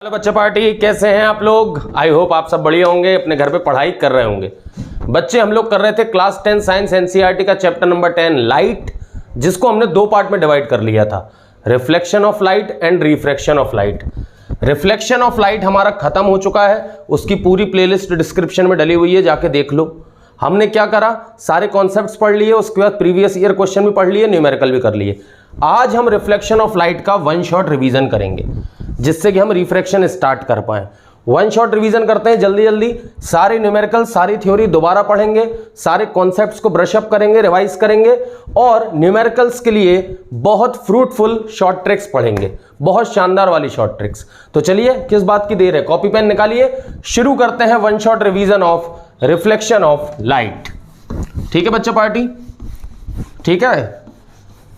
Hello बच्चे party, कैसे हैं आप लोग। आई होप आप सब बढ़िया होंगे, अपने घर पे पढ़ाई कर रहे होंगे। बच्चे हम लोग कर रहे थे क्लास 10 साइंस एनसीईआरटी का चैप्टर नंबर 10 लाइट, जिसको हमने दो पार्ट में डिवाइड कर लिया था, reflection of light and refraction of light. Reflection of light हमारा खत्म हो चुका है, उसकी पूरी प्लेलिस्ट डिस्क्रिप्शन में डली हुई है, जाके देख लो। हमने क्या करा, सारे कॉन्सेप्ट्स पढ़ लिए, उसके बाद प्रीवियस ईयर क्वेश्चन भी पढ़ लिए, न्यूमेरिकल भी कर लिए। आज हम रिफ्लेक्शन ऑफ लाइट का वन शॉट रिवीजन करेंगे, जिससे कि हम रिफ्रैक्शन स्टार्ट कर पाएं। वन शॉट रिवीजन करते हैं जल्दी जल्दी। सारे न्यूमेरिकल, सारी थ्योरी दोबारा पढ़ेंगे, सारे कॉन्सेप्ट्स को ब्रश अप करेंगे, रिवाइज करेंगे, और न्यूमेरिकल्स के लिए बहुत फ्रूटफुल शॉर्ट ट्रिक्स पढ़ेंगे, बहुत शानदार वाली शॉर्ट ट्रिक्स। तो चलिए, किस बात की देर है, कॉपी पेन निकालिए, शुरू करते हैं one shot revision of reflection of light. ठीक है बच्चा पार्टी, ठीक है।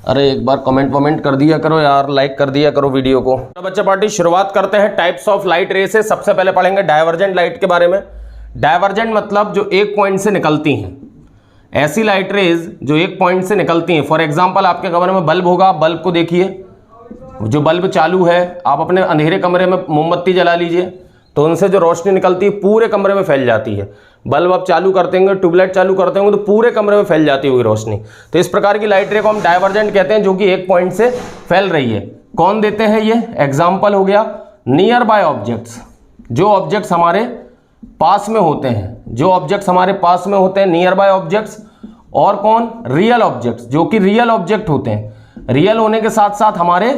अरे एक बार कमेंट कर दिया करो यार, लाइक कर दिया करो वीडियो को। तो बच्चा पार्टी शुरुआत करते हैं टाइप्स ऑफ लाइट रे से। सबसे पहले पढ़ेंगे डाइवर्जेंट लाइट के बारे में। डाइवर्जेंट मतलब जो एक पॉइंट से निकलती हैं, ऐसी लाइट रेज जो एक पॉइंट से निकलती हैं। फॉर एग्जांपल, आपके कमरे में बल्ब होगा, बल्ब को देखिए, जो बल्ब चालू है, आप अपने अंधेरे कमरे में मोमबत्ती जला लीजिए, तो उनसे जो रोशनी निकलती है पूरे कमरे में फैल जाती है। बल्ब आप चालू करते होंगे, ट्यूबलाइट चालू करते होंगे, तो पूरे कमरे में फैल जाती होगी रोशनी। तो इस प्रकार की लाइट रे को हम डाइवर्जेंट कहते हैं, जो कि एक पॉइंट से फैल रही है। कौन देते हैं ये? एग्जाम्पल हो गया नियर बाय ऑब्जेक्ट्स, जो ऑब्जेक्ट्स हमारे पास में होते हैं, जो ऑब्जेक्ट्स हमारे पास में होते हैं, नियर बाय ऑब्जेक्ट्स। और कौन? रियल ऑब्जेक्ट्स, जो कि रियल ऑब्जेक्ट होते हैं, रियल होने के साथ साथ हमारे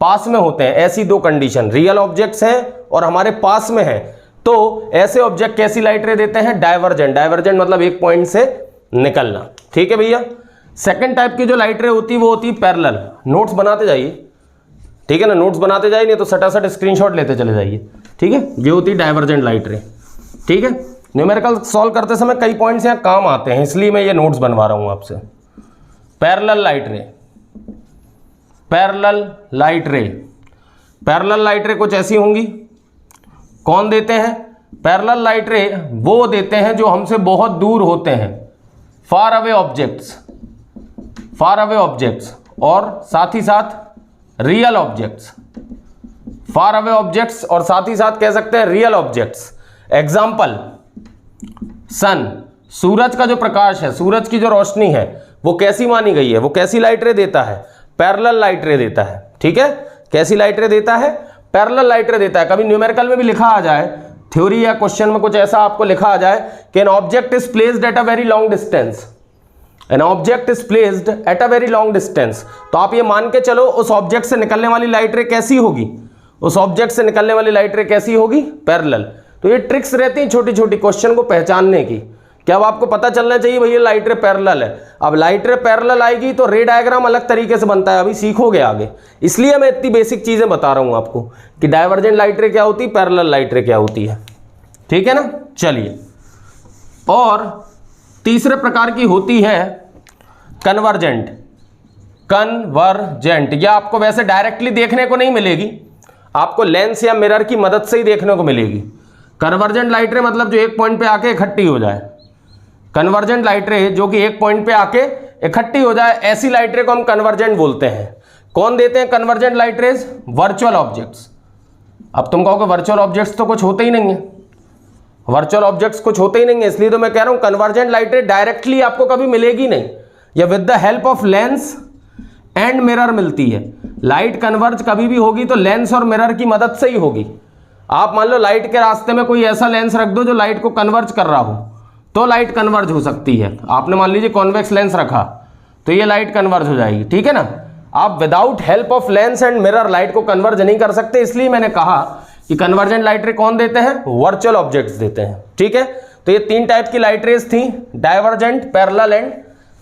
पास में होते हैं। ऐसी दो कंडीशन, रियल ऑब्जेक्ट्स हैं और हमारे पास में है, तो ऐसे ऑब्जेक्ट कैसी लाइट रे देते हैं? डाइवर्जेंट। डाइवर्जेंट मतलब एक पॉइंट से निकलना। ठीक है भैया। सेकंड टाइप की जो लाइट रे होती है वो होती है पैरेलल। नोट्स बनाते जाइए, ठीक है ना, नोट्स बनाते जाइए, नहीं तो सटासट स्क्रीनशॉट लेते चले जाइए। ठीक है, ये होती है डाइवर्जेंट लाइट रे। ठीक है, न्यूमेरिकल सॉल्व करते समय कई पॉइंट्स यहाँ काम आते हैं, इसलिए मैं ये नोट्स बनवा रहा हूं आपसे। पैरेलल लाइट रे, पैरेलल लाइट रे, पैरेलल लाइट रे कुछ ऐसी होंगी। कौन देते हैं? पैरेलल लाइट रे वो देते हैं जो हमसे बहुत दूर होते हैं, far away objects, far away objects, और साथ ही साथ real objects. Far away objects और साथ ही साथ कह सकते हैं रियल ऑब्जेक्ट्स। एग्जाम्पल, सन, सूरज का जो प्रकाश है, सूरज की जो रोशनी है, वो कैसी मानी गई है? वो कैसी लाइट रे देता है? पैरेलल लाइट रे देता है। ठीक है, कैसी लाइट रे देता है? पैरेलल लाइट रे देता है। कभी न्यूमेरिकल में भी लिखा आ जाए, थ्योरी या क्वेश्चन में कुछ ऐसा आपको लिखा आ जाए कि an object is placed at a very long distance, an object is placed at a very long distance, तो आप ये मान के चलो उस ऑब्जेक्ट से निकलने वाली लाइट रे कैसी होगी? उस ऑब्जेक्ट से निकलने वाली लाइट रे कैसी होगी? पैरेलल। तो ये ट्रिक्स रहती हैं छोटी छोटी क्वेश्चन को पहचानने की। क्या अब आपको पता चलना चाहिए भैया लाइट रे पैरेलल है। अब लाइट रे पैरेलल आएगी तो रे डायग्राम अलग तरीके से बनता है, अभी सीखोगे आगे, इसलिए मैं इतनी बेसिक चीजें बता रहा हूं आपको कि डाइवर्जेंट लाइट रे क्या होती है, पैरेलल लाइट रे क्या होती है। ठीक है ना। चलिए, और तीसरे प्रकार की होती है कन्वर्जेंट। कन्वर्जेंट या आपको वैसे डायरेक्टली देखने को नहीं मिलेगी, आपको लेंस या मिरर की मदद से ही देखने को मिलेगी। कन्वर्जेंट लाइट रे मतलब जो एक पॉइंट पे आके इकट्ठी हो जाए। कन्वर्जेंट लाइट रे जो कि एक पॉइंट पे आके इकट्ठी हो जाए, ऐसी लाइट रे को हम कन्वर्जेंट बोलते हैं। कौन देते हैं convergent light rays? Virtual objects. अब तुम कहोगे वर्चुअल ऑब्जेक्ट्स तो कुछ होते ही नहीं है, वर्चुअल ऑब्जेक्ट्स कुछ होते ही नहीं है, इसलिए तो मैं कह रहा हूं कन्वर्जेंट लाइट रे डायरेक्टली आपको कभी मिलेगी नहीं, या with the help of lens and mirror मिलती है। लाइट कन्वर्ज कभी भी होगी तो लेंस और मिरर की मदद से ही होगी। आप मान लो लाइट के रास्ते में कोई ऐसा लेंस रख दो जो लाइट को कन्वर्ज कर रहा हो, तो लाइट कन्वर्ज हो सकती है। आपने मान लीजिए कॉन्वेक्स लेंस रखा, तो ये लाइट कन्वर्ज हो जाएगी। ठीक है ना। आप without help of lens and mirror light को कन्वर्ज नहीं कर सकते, इसलिए मैंने कहा कि कन्वर्जेंट लाइट रे कौन देते हैं? वर्चुअल ऑब्जेक्ट्स देते हैं। ठीक है, तो ये तीन टाइप की लाइट रेज थी, डाइवर्जेंट, पैरेलल एंड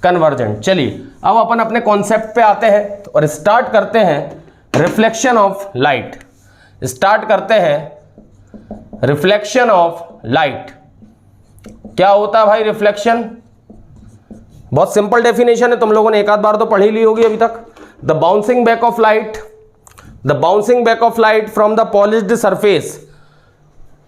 कन्वर्जेंट। चलिए अब अपन अपने कॉन्सेप्ट पे आते हैं और स्टार्ट करते हैं रिफ्लेक्शन ऑफ लाइट। स्टार्ट करते हैं रिफ्लेक्शन ऑफ लाइट। क्या होता है भाई रिफ्लेक्शन? बहुत सिंपल डेफिनेशन है, तुम लोगों ने एक आध बार तो पढ़ी ली होगी अभी तक। The bouncing back of light, the bouncing back of light from the polished surface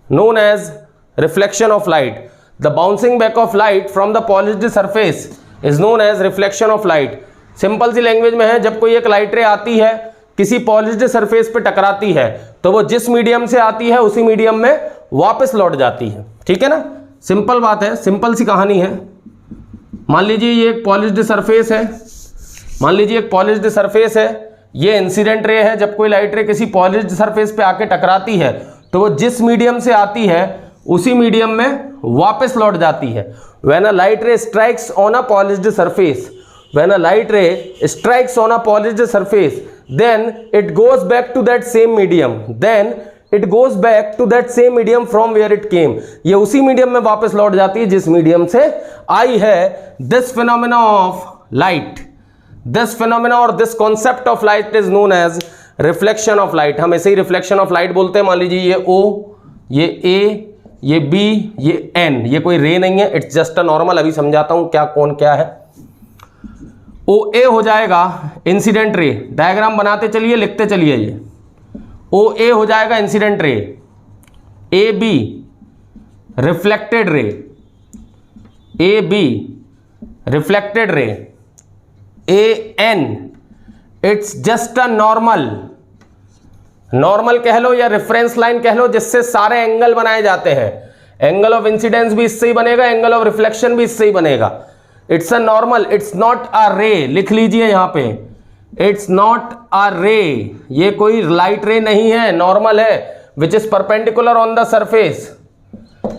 known as reflection of light. The bouncing back of light from the polished surface is known as reflection of light. Simple सी language में है, जब कोई एक light रे आती है किसी पॉलिश्ड सरफेस पे टकराती है तो वो जिस मीडियम से आती है उसी मीडियम में वापस लौट जाती है। ठीक है ना, सिंपल बात है, सिंपल सी कहानी है। मान लीजिए ये एक पॉलिश्ड सरफेस है, मान लीजिए एक पॉलिश्ड सरफेस है, ये इंसिडेंट रे है। जब कोई लाइट रे किसी पॉलिश्ड सरफेस पे आके टकराती है तो वो जिस मीडियम से आती है उसी मीडियम में वापस लौट जाती है। When a light ray strikes on a polished surface, when a light ray strikes on a polished surface, then it goes back to that same medium, then it goes back to that same medium from where it came। ये उसी medium में वापस लौट जाती है जिस medium से आई है। This phenomena of light, this phenomena or this concept of light is known as reflection of light. हम ऐसे ही रिफ्लेक्शन ऑफ लाइट बोलते हैं। मान लीजिए ये O, ये A, ये B, ये N, ये कोई रे नहीं है, इट्स जस्ट अ नॉर्मल। अभी समझाता हूं क्या कौन क्या है। ओ ए हो जाएगा इंसिडेंट रे, डायग्राम बनाते चलिए, लिखते चलिए। ये ओ ए हो जाएगा incident ray, A B reflected ray, A B reflected ray, A N it's just a normal, normal कह लो या रेफरेंस लाइन कह लो जिससे सारे एंगल बनाए जाते हैं। एंगल ऑफ इंसिडेंस भी इससे ही बनेगा, एंगल ऑफ रिफ्लेक्शन भी इससे ही बनेगा। It's a normal, it's not a रे, लिख लीजिए यहां पे, इट्स नॉट अ रे, ये कोई लाइट रे नहीं है, नॉर्मल है which is perpendicular on the surface.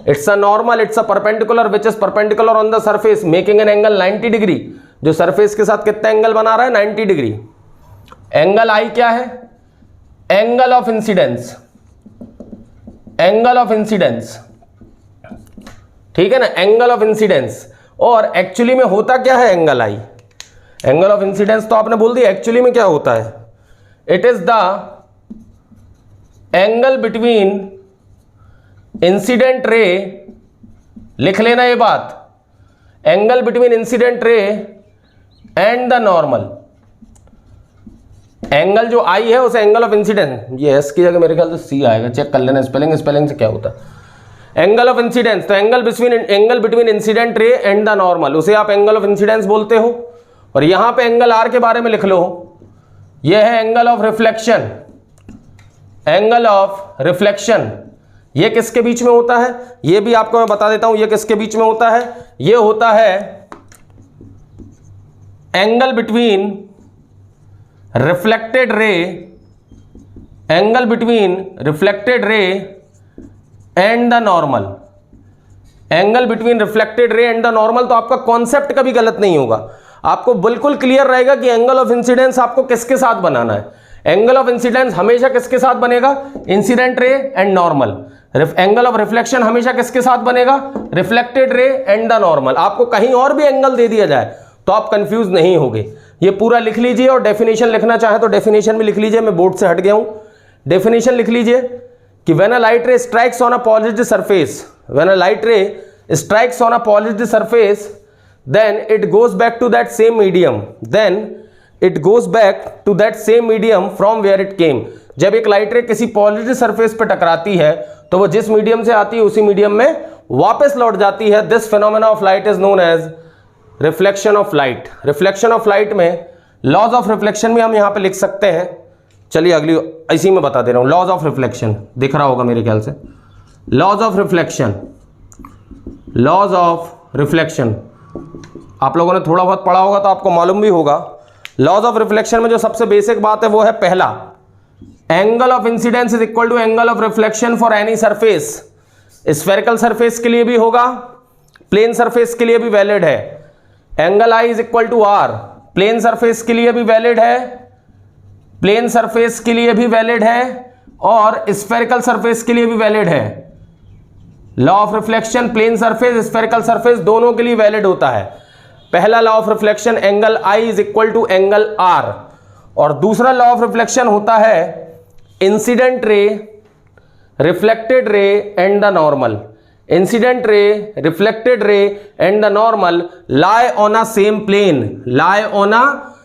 It's a normal, it's a perpendicular which is perpendicular on the surface making an angle 90 degree. जो सरफेस के साथ कितना एंगल बना रहा है? 90 डिग्री। एंगल आई क्या है? Angle of incidence, angle of incidence, ठीक है ना, एंगल ऑफ इंसिडेंस। और एक्चुअली में होता क्या है angle I? Angle of incidence तो आपने बोल दिया, एक्चुअली में क्या होता है? It is the angle between incident ray, लिख लेना ये बात, angle between incident ray and the normal. Angle जो आई है उस एंगल ऑफ इंसिडेंस, ये एस की जगह मेरे ख्याल से सी आएगा, चेक कर लेना स्पेलिंग, स्पेलिंग से क्या होता है। एंगल ऑफ इंसिडेंस, तो angle between incident ray and the normal, उसे आप एंगल ऑफ इंसिडेंस बोलते हो। और यहां पे एंगल आर के बारे में लिख लो, यह है angle of reflection, angle of reflection. ये किसके बीच में होता है? ये भी आपको मैं बता देता हूं, ये किसके बीच में होता है? ये होता है angle between reflected ray, angle between reflected ray and the normal, angle between reflected ray and the normal. तो आपका कॉन्सेप्ट कभी गलत नहीं होगा, आपको बिल्कुल क्लियर रहेगा कि एंगल ऑफ इंसिडेंस आपको किसके साथ बनाना है। एंगल ऑफ इंसिडेंस हमेशा किसके साथ बनेगा? Incident ray and normal. Angle of reflection हमेशा किसके साथ बनेगा? Reflected ray and the normal. आपको कहीं और भी एंगल दे दिया जाए तो आप कंफ्यूज नहीं होगे। ये पूरा लिख लीजिए और डेफिनेशन लिखना चाहे तो डेफिनेशन भी लिख लीजिए, मैं बोर्ड से हट गया हूं। डेफिनेशन लिख लीजिए कि when a light ray strikes on a polished surface, when a light ray strikes on a polished surface, then it goes back to that same medium, then it goes back to that same medium from where it came। जब एक light रे किसी polished surface पे टकराती है तो वो जिस मीडियम से आती है उसी मीडियम में वापस लौट जाती है। This phenomena of light is known as reflection of light. Reflection of light में लॉज ऑफ रिफ्लेक्शन भी हम यहां पे लिख सकते हैं। चलिए अगली इसी में बता दे रहा हूं, लॉज ऑफ रिफ्लेक्शन दिख रहा होगा मेरे ख्याल से। Laws of reflection, laws of reflection आप लोगों ने थोड़ा बहुत पढ़ा होगा तो आपको मालूम भी होगा। लॉज ऑफ रिफ्लेक्शन में जो सबसे बेसिक बात है वो है पहला, angle of incidence is equal to angle of reflection for any surface. Spherical surface के लिए भी होगा, प्लेन सरफेस के लिए भी वैलिड है। Angle I is equal to R, plane surface के लिए भी वैलिड है, प्लेन सरफेस के लिए भी वैलिड है और स्फेरिकल सरफेस के लिए भी वैलिड है। Law of reflection plane surface spherical surface दोनों के लिए वैलिड होता है। पहला law of reflection angle I is equal to angle R, और दूसरा लॉ ऑफ रिफ्लेक्शन होता है incident ray, reflected ray and the normal. Incident ray, reflected ray and the normal lie on a same plane, lie on a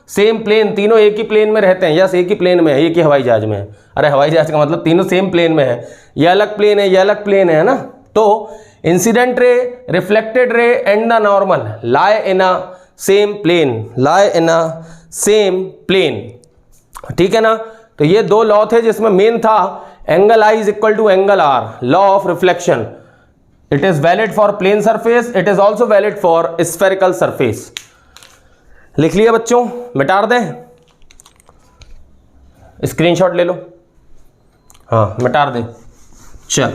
same plane. तीनों एक ही plane में रहते हैं, yes एक ही प्लेन में है, एक ही हवाई जहाज में है। अरे हवाई जहाज का मतलब तीनों सेम प्लेन में है, ये अलग प्लेन है, ये अलग प्लेन है ना। तो incident ray, reflected ray and the normal lie in a same plane, lie in a same plane, ठीक है ना। तो ये दो लॉ थे जिसमें मेन था angle I is equal to angle R, law of reflection. It is valid for plane surface, it is also valid for spherical surface. लिख लिया बच्चों, मिटा दें, स्क्रीनशॉट ले लो, हाँ मिटा दे। चल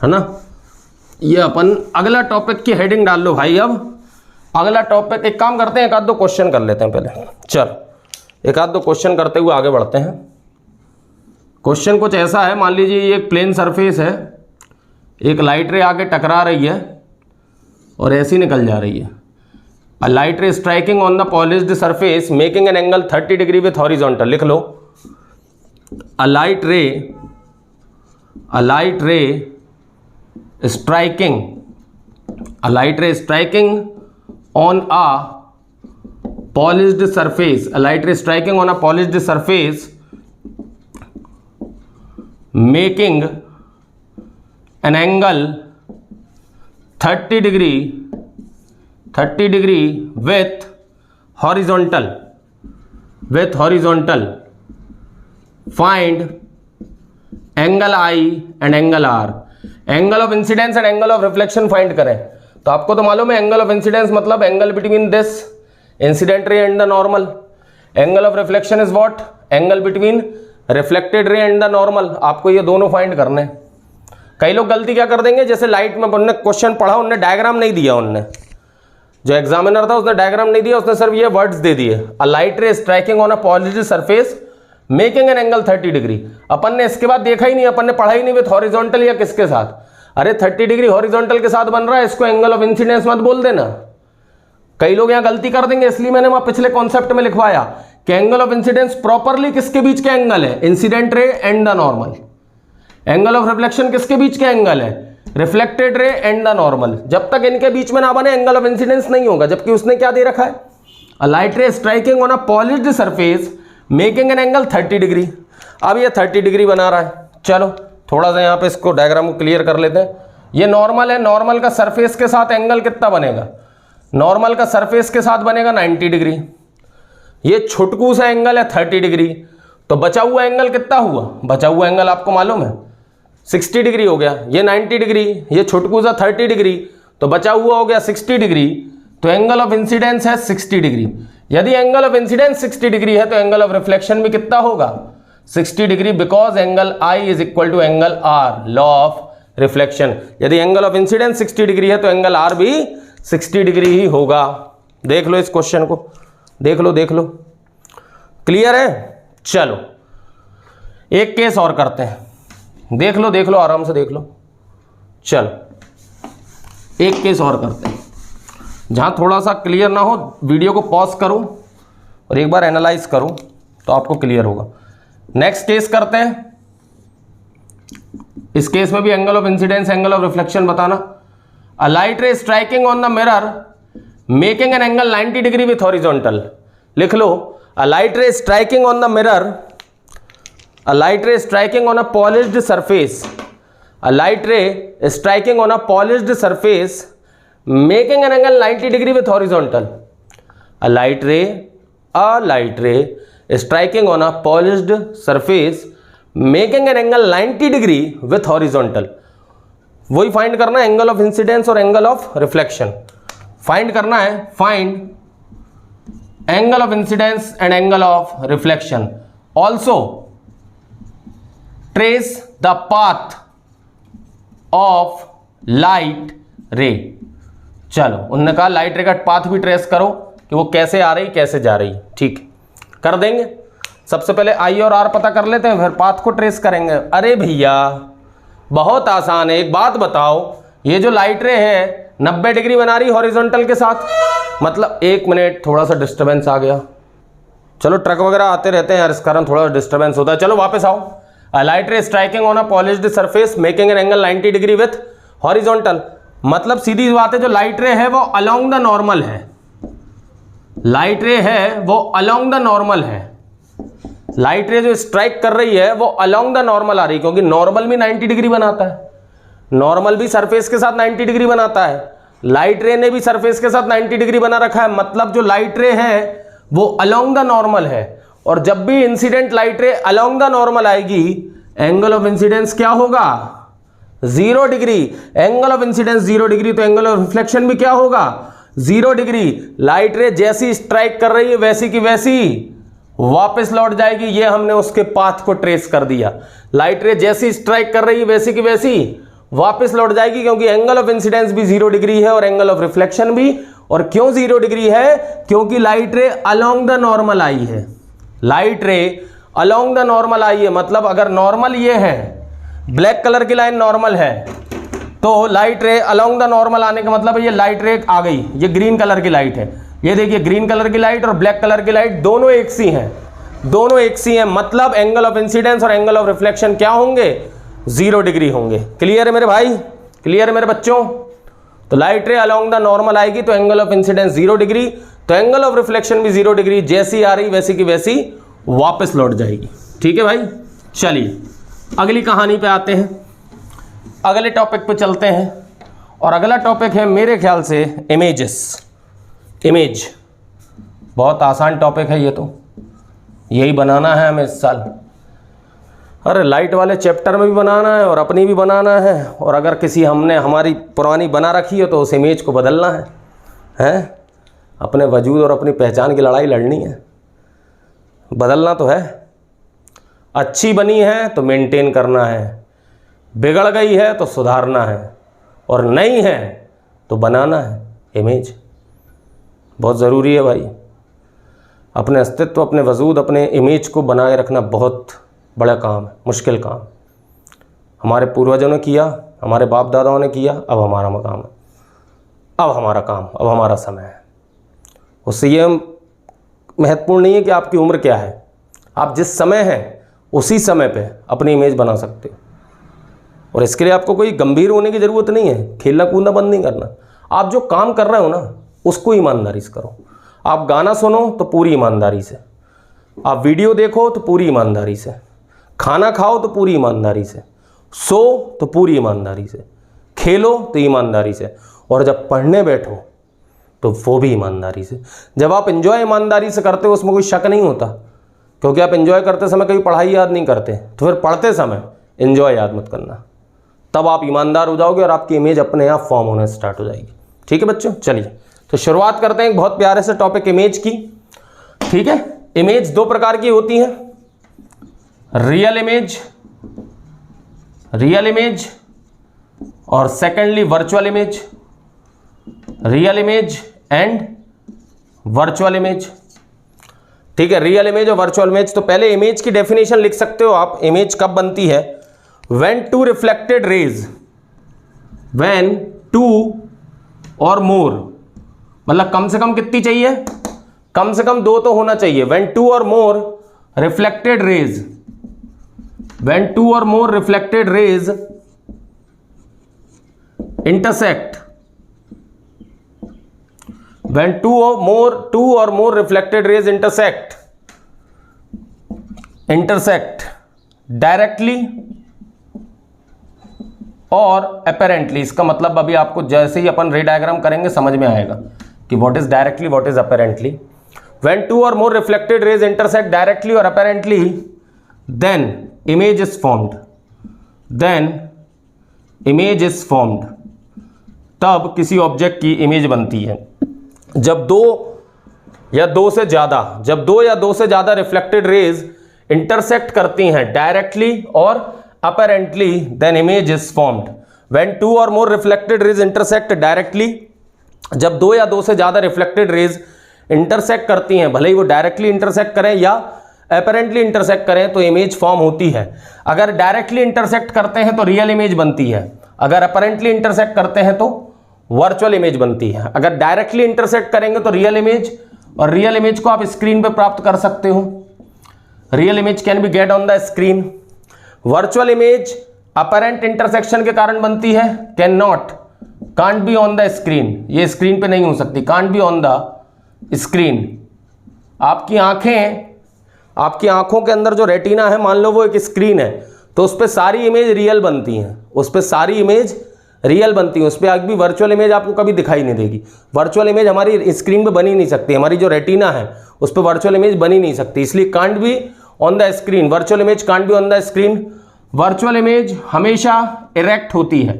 है ना, ये अपन अगला टॉपिक की हेडिंग डाल लो भाई। अब अगला टॉपिक, एक काम करते हैं, एक आध दो क्वेश्चन कर लेते हैं पहले। चल एक आध दो क्वेश्चन करते हुए आगे बढ़ते हैं। क्वेश्चन कुछ ऐसा है, मान लीजिए ये एक प्लेन सरफेस है, एक लाइट रे आके टकरा रही है और ऐसी निकल जा रही है। A light ray striking on the polished surface making an angle 30 degree with horizontal. लिख लो, a light ray striking on a polished surface, a light ray striking on a polished surface making an angle 30 degree with horizontal, find angle I and angle R। Angle of incidence and angle of reflection find करें। तो आपको तो मालूम है angle of incidence मतलब angle between this incident ray and the normal. Angle of reflection is what, angle between reflected ray and the normal. आपको ये दोनों फाइंड करने हैं। कई लोग गलती क्या कर देंगे, जैसे लाइट में उन्होंने क्वेश्चन पढ़ा, उन्होंने डायग्राम नहीं दिया, उन्होंने जो एग्जामिनर था उसने डायग्राम नहीं दिया, उसने सिर्फ ये वर्ड्स दे दिए, a light ray striking on a polished surface making an angle 30 degree. अपन ने इसके बाद देखा ही नहीं, अपन ने पढ़ा ही नहीं विथ हॉरिजॉन्टल या किसके साथ। अरे 30 डिग्री हॉरिजॉन्टल के साथ बन रहा है, इसको एंगल ऑफ इंसिडेंस मत बोल देना। कई लोग यहां गलती कर देंगे, इसलिए मैंने वहां पिछले कॉन्सेप्ट में लिखवाया कि एंगल ऑफ इंसिडेंस प्रॉपरली किसके बीच के एंगल है, incident ray and the normal. Angle of reflection किसके बीच के एंगल है, reflected ray and the normal. जब तक इनके बीच में ना बने एंगल ऑफ इंसिडेंस नहीं होगा। जबकि उसने क्या दे रखा है, a light ray striking on a polished surface making an angle 30 degree. अब ये 30 डिग्री बना रहा है। चलो थोड़ा सा यहाँ पे इसको डायग्राम को क्लियर कर लेते हैं। ये नॉर्मल है, नॉर्मल का सरफेस के साथ एंगल कितना बनेगा, नॉर्मल का सरफेस के साथ बनेगा 90 डिग्री। ये छुटकू सा एंगल है 30 डिग्री, तो बचा हुआ एंगल कितना हुआ, बचा हुआ एंगल आपको मालूम है 60 डिग्री हो गया। ये 90 डिग्री, ये छुटकू सा 30 डिग्री, तो बचा हुआ हो गया 60 डिग्री। तो एंगल ऑफ इंसिडेंस है 60 डिग्री। यदि एंगल ऑफ इंसिडेंस 60 डिग्री है तो एंगल ऑफ रिफ्लेक्शन भी कितना होगा, 60 degree, because angle I is equal to angle R, law of reflection. यदि एंगल ऑफ इंसिडेंस 60 डिग्री है तो एंगल R भी 60 डिग्री ही होगा। देख लो इस क्वेश्चन को, देख लो क्लियर है। चलो एक केस और करते हैं, देख लो आराम से देख लो। चलो एक केस और करते हैं, जहां थोड़ा सा क्लियर ना हो वीडियो को पॉज करो और एक बार एनालाइज करो तो आपको क्लियर होगा। नेक्स्ट केस करते हैं। इस केस में भी angle of incidence angle of reflection बताना। A light ray striking on the mirror making an angle 90 degree with horizontal. लिख लो, a light ray striking on the mirror, a light ray striking on a polished surface, a light ray striking on a polished surface making an angle 90 degree with horizontal. A light ray striking on a polished surface making an angle 90 degree with horizontal. वही find करना है, angle of incidence और angle of reflection find करना है। Find angle of incidence and angle of reflection, also trace the path of light रे। चलो उन्होंने कहा लाइट रे का पाथ भी ट्रेस करो कि वो कैसे आ रही कैसे जा रही। ठीक कर देंगे। सबसे पहले आई और आर पता कर लेते हैं, फिर पाथ को ट्रेस करेंगे। अरे भैया बहुत आसान है। एक बात बताओ, ये जो लाइट रे है 90 डिग्री बना रही हॉरिजॉन्टल के साथ, मतलब एक मिनट थोड़ा सा डिस्टर्बेंस आ गया। चलो ट्रक वगैरह आते रहते हैं यार, इस कारण थोड़ा डिस्टर्बेंस होता है। चलो वापस आओ। A light ray striking on a polished surface making an angle 90 degree with horizontal. मतलब सीधी बात है, जो लाइट रे है वो अलोंग द नॉर्मल है, लाइट रे है वो अलोंग द नॉर्मल है। लाइट रे जो स्ट्राइक कर रही है वो अलोंग द नॉर्मल आ रही है, क्योंकि नॉर्मल भी 90 डिग्री बनाता है, नॉर्मल भी सरफेस के साथ 90 डिग्री बनाता है। लाइट रे ने भी सरफेस के साथ 90 डिग्री बना रखा है। मतलब जो लाइट रे है वो अलोंग द नॉर्मल है, और जब भी incident light ray along the normal आएगी, एंगल ऑफ इंसिडेंस क्या होगा? 0 degree. Angle of incidence 0 degree, तो एंगल ऑफ रिफ्लेक्शन भी क्या होगा? 0 डिग्री। लाइट रे जैसी स्ट्राइक कर रही है वैसी की वैसी वापस लौट जाएगी। ये हमने उसके पाथ को ट्रेस कर दिया। लाइट रे जैसी स्ट्राइक कर रही है वैसी की वैसी वापस लौट जाएगी, क्योंकि एंगल ऑफ इंसिडेंस भी 0 डिग्री है और एंगल ऑफ रिफ्लेक्शन भी। और क्यों 0 डिग्री है? क्योंकि light ray along the normal आई है। Light ray along the normal आई है, मतलब अगर नॉर्मल ये है, ब्लैक कलर की लाइन नॉर्मल है, तो light ray along the normal आने का मतलब है ये लाइट रे आ गई। ये ग्रीन कलर की लाइट है, ये देखिए ग्रीन कलर की लाइट और ब्लैक कलर की लाइट दोनों एक सी हैं, दोनों एक सी हैं, मतलब एंगल ऑफ इंसिडेंस और एंगल ऑफ रिफ्लेक्शन क्या होंगे? 0 डिग्री होंगे। क्लियर है मेरे भाई? क्लियर है मेरे बच्चों? तो light ray along the normal आएगी तो एंगल ऑफ इंसिडेंस 0 डिग्री, तो एंगल ऑफ रिफ्लेक्शन भी 0 डिग्री। जैसी आ रही वैसी की वैसी वापस लौट जाएगी। ठीक है भाई, चलिए अगली कहानी पे आते हैं, अगले टॉपिक पे चलते हैं। और अगला टॉपिक है मेरे ख्याल से इमेजेस। इमेज बहुत आसान टॉपिक है, ये तो यही बनाना है हमें इस साल। अरे लाइट वाले चैप्टर में भी बनाना है और अपनी भी बनाना है, और अगर किसी हमने हमारी पुरानी बना रखी है तो उस इमेज को बदलना है, हैं? अपने वजूद और अपनी पहचान की लड़ाई लड़नी है, बदलना तो है। अच्छी बनी है तो मेंटेन करना है, बिगड़ गई है तो सुधारना है, और नहीं है तो बनाना है। इमेज बहुत ज़रूरी है भाई। अपने अस्तित्व, अपने वजूद, अपने इमेज को बनाए रखना बहुत बड़ा काम है, मुश्किल काम। हमारे पूर्वजों ने किया, हमारे बाप दादाओं ने किया, अब हमारा मकाम है, अब हमारा काम, अब हमारा समय है। उससे ये महत्वपूर्ण नहीं है कि आपकी उम्र क्या है, आप जिस समय हैं उसी समय पे अपनी इमेज बना सकते हो। और इसके लिए आपको कोई गंभीर होने की ज़रूरत नहीं है, खेलना कूदना बंद नहीं करना। आप जो काम कर रहे हो ना उसको ईमानदारी से करो। आप गाना सुनो तो पूरी ईमानदारी से, आप वीडियो देखो तो पूरी ईमानदारी से, खाना खाओ तो पूरी ईमानदारी से, सो तो पूरी ईमानदारी से, खेलो तो ईमानदारी से, और जब पढ़ने बैठो तो वो भी ईमानदारी से। जब आप एंजॉय ईमानदारी से करते हो उसमें कोई शक नहीं होता, क्योंकि आप एंजॉय करते समय कभी पढ़ाई याद नहीं करते, तो फिर पढ़ते समय एंजॉय याद मत करना, तब आप ईमानदार हो जाओगे और आपकी इमेज अपने आप फॉर्म होना स्टार्ट हो जाएगी। ठीक है बच्चों, चलिए तो शुरुआत करते हैं एक बहुत प्यारे से टॉपिक इमेज की। ठीक है, इमेज दो प्रकार की होती है, रियल इमेज, रियल इमेज, और secondly virtual image. Real image and virtual image. ठीक है, रियल इमेज और वर्चुअल इमेज। तो पहले इमेज की डेफिनेशन लिख सकते हो आप। इमेज कब बनती है? When two reflected rays, when two or more, मतलब कम से कम कितनी चाहिए? कम से कम 2 तो होना चाहिए। When two or more reflected rays, when two or more reflected rays intersect, when two or more reflected rays intersect directly और apparently। इसका मतलब अभी आपको जैसे ही अपन रे डायग्राम करेंगे समझ में आएगा कि what is directly, what is apparently। when two or more reflected rays intersect directly or apparently, then image is formed, then image is formed। तब किसी ऑब्जेक्ट की इमेज बनती है जब दो या दो से ज़्यादा रिफ्लेक्टेड रेज इंटरसेक्ट करती हैं डायरेक्टली और apparently, then image is formed. When two or more reflected rays intersect directly, जब 2 या 2 से ज़्यादा रिफ्लेक्टेड रेज इंटरसेक्ट करती हैं, भले ही वो डायरेक्टली इंटरसेक्ट करें या अपरेंटली इंटरसेक्ट करें, तो इमेज फॉर्म होती है। अगर डायरेक्टली इंटरसेक्ट करते हैं तो रियल इमेज बनती है, अगर अपरेंटली इंटरसेक्ट करते हैं तो वर्चुअल इमेज बनती है। अगर डायरेक्टली इंटरसेक्ट करेंगे तो रियल इमेज, और रियल इमेज को आप स्क्रीन पे प्राप्त कर सकते हो। Real image can be get on the screen. Virtual image apparent intersection के कारण बनती है, can not, can't be on the screen, ये स्क्रीन पे नहीं हो सकती, can't be on the screen. आपकी आंखें, आपकी आंखों के अंदर जो रेटिना है, मान लो वो एक स्क्रीन है, तो उस पर सारी इमेज रियल बनती हैं, उस पर सारी इमेज रियल बनती है, उस पर आगे भी वर्चुअल इमेज आपको कभी दिखाई नहीं देगी। वर्चुअल इमेज हमारी स्क्रीन पे बन ही नहीं सकती, हमारी जो रेटिना है उस पर वर्चुअल इमेज बन ही नहीं सकती, इसलिए can't be on the screen, virtual image can't be on the screen. Virtual image हमेशा इरेक्ट होती है।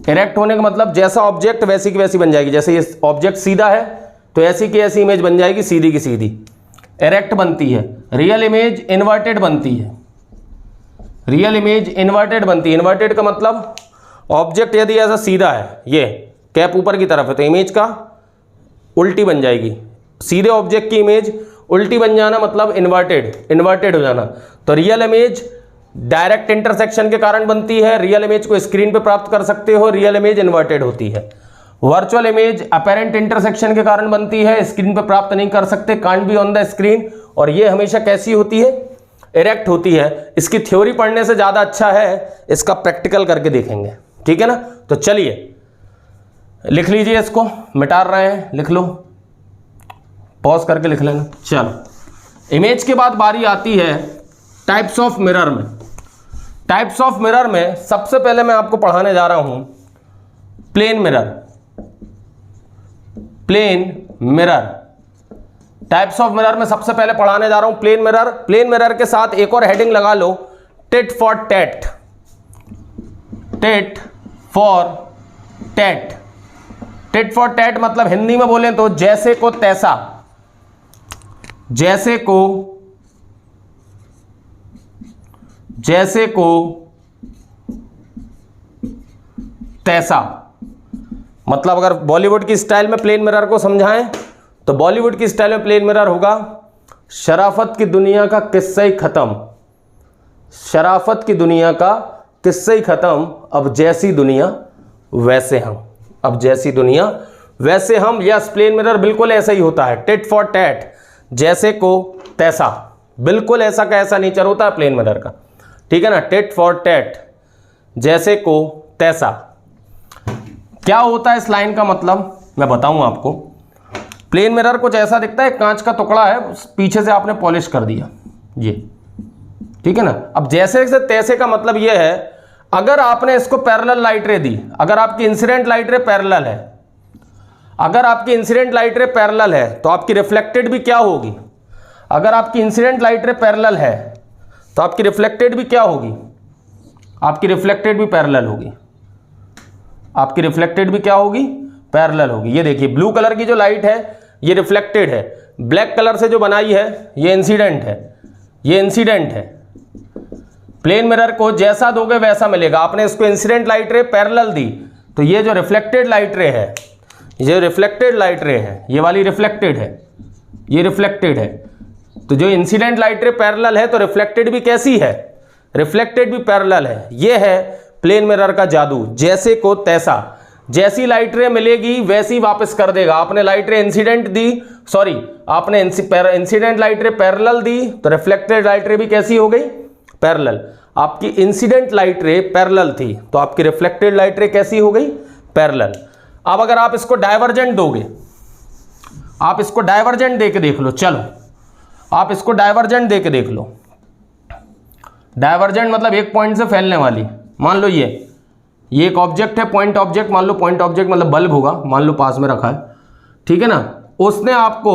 इरेक्ट होने का मतलब जैसा ऑब्जेक्ट वैसी की वैसी बन जाएगी। जैसे ये ऑब्जेक्ट सीधा है तो ऐसी की ऐसी इमेज बन जाएगी, सीधी की सीधी, इरेक्ट बनती है। रियल इमेज इन्वर्टेड बनती है। रियल इमेज इन्वर्टेड बनती है। इन्वर्टेड का मतलब ऑब्जेक्ट यदि ऐसा सीधा है, ये कैप ऊपर की तरफ है, तो इमेज का उल्टी बन जाएगी। सीधे ऑब्जेक्ट की इमेज उल्टी बन जाना मतलब इन्वर्टेड हो जाना। तो रियल इमेज डायरेक्ट इंटरसेक्शन के कारण बनती है। रियल इमेज को स्क्रीन पे प्राप्त कर सकते हो, रियल इमेज इन्वर्टेड होती है। वर्चुअल इमेज अपेरेंट इंटरसेक्शन के कारण बनती है, स्क्रीन पे प्राप्त नहीं कर सकते, can't be on the screen. और ये हमेशा कैसी होती है? इरेक्ट होती है। इसकी थ्योरी पढ़ने से ज्यादा अच्छा है इसका प्रैक्टिकल करके देखेंगे, ठीक है ना। तो चलिए लिख लीजिए, इसको मिटा रहे हैं, लिख लो, पॉज करके लिख लेना। चलो, इमेज के बाद बारी आती है टाइप्स ऑफ मिरर में। टाइप्स ऑफ मिरर में सबसे पहले मैं आपको पढ़ाने जा रहा हूं plane mirror. Plane mirror, types of mirror में सबसे पहले पढ़ाने जा रहा हूं प्लेन मिरर। प्लेन मिरर के साथ एक और हेडिंग लगा लो, tit for tat. Tit for tat. Tit for tat मतलब हिंदी में बोलें तो जैसे को तैसा। जैसे को तैसा मतलब अगर बॉलीवुड की स्टाइल में प्लेन मिरर को समझाएं तो बॉलीवुड की स्टाइल में प्लेन मिरर होगा, शराफत की दुनिया का किस्सा ही खत्म। शराफत की दुनिया का किस्सा ही खत्म, अब जैसी दुनिया वैसे हम। अब जैसी दुनिया वैसे हम। यस, प्लेन मिरर बिल्कुल ऐसा ही होता है। टिट फॉर टैट, जैसे को तैसा, बिल्कुल ऐसा का ऐसा नेचर होता है प्लेन मिरर का, ठीक है ना। टिट फॉर टैट, जैसे को तैसा। क्या होता है इस लाइन का मतलब मैं बताऊं आपको। प्लेन मिरर कुछ ऐसा दिखता है, कांच का टुकड़ा है, पीछे से आपने पॉलिश कर दिया, ये, ठीक है ना। अब जैसे से तैसे का मतलब ये है, अगर आपने इसको पैरेलल लाइट रे दी, अगर आपकी इंसिडेंट लाइट रे पैरेलल है, अगर आपकी इंसिडेंट लाइट रे पैरेलल है तो आपकी रिफ्लेक्टेड भी क्या होगी? अगर आपकी इंसिडेंट लाइट रे पैरेलल है तो आपकी रिफ्लेक्टेड भी क्या होगी? आपकी रिफ्लेक्टेड भी पैरेलल होगी। आपकी रिफ्लेक्टेड भी क्या होगी? पैरेलल होगी। ये देखिए, ब्लू कलर की जो लाइट है ये रिफ्लेक्टेड है, ब्लैक कलर से जो बनाई है ये इंसिडेंट है, ये इंसिडेंट है। प्लेन मिरर को जैसा दोगे वैसा मिलेगा। आपने इसको इंसिडेंट लाइट रे पैरेलल दी तो ये जो रिफ्लेक्टेड लाइट रे है, ये रिफ्लेक्टेड लाइट रे है, ये वाली रिफ्लेक्टेड है, ये रिफ्लेक्टेड है। तो जो इंसिडेंट लाइट रे पैरेलल है तो रिफ्लेक्टेड भी कैसी है? रिफ्लेक्टेड भी पैरेलल है। ये है प्लेन मिरर का जादू, जैसे को तैसा। जैसी लाइट रे मिलेगी वैसी वापस कर देगा। आपने लाइट रे इंसिडेंट दी, सॉरी आपने इंसिडेंट लाइट रे पैरेलल दी तो रिफ्लेक्टेड लाइट रे भी कैसी हो गई? पैरेलल। आपकी इंसिडेंट लाइट रे पैरेलल थी तो आपकी रिफ्लेक्टेड लाइट रे कैसी हो गई? पैरेलल। अब अगर आप इसको डाइवर्जेंट दोगे, आप इसको डाइवर्जेंट दे के देख लो। चलो आप इसको डाइवर्जेंट दे के देख लो। डाइवर्जेंट मतलब एक पॉइंट से फैलने वाली। मान लो ये एक ऑब्जेक्ट है, पॉइंट ऑब्जेक्ट, मान लो पॉइंट ऑब्जेक्ट मतलब बल्ब होगा, मान लो पास में रखा है, ठीक है ना। उसने आपको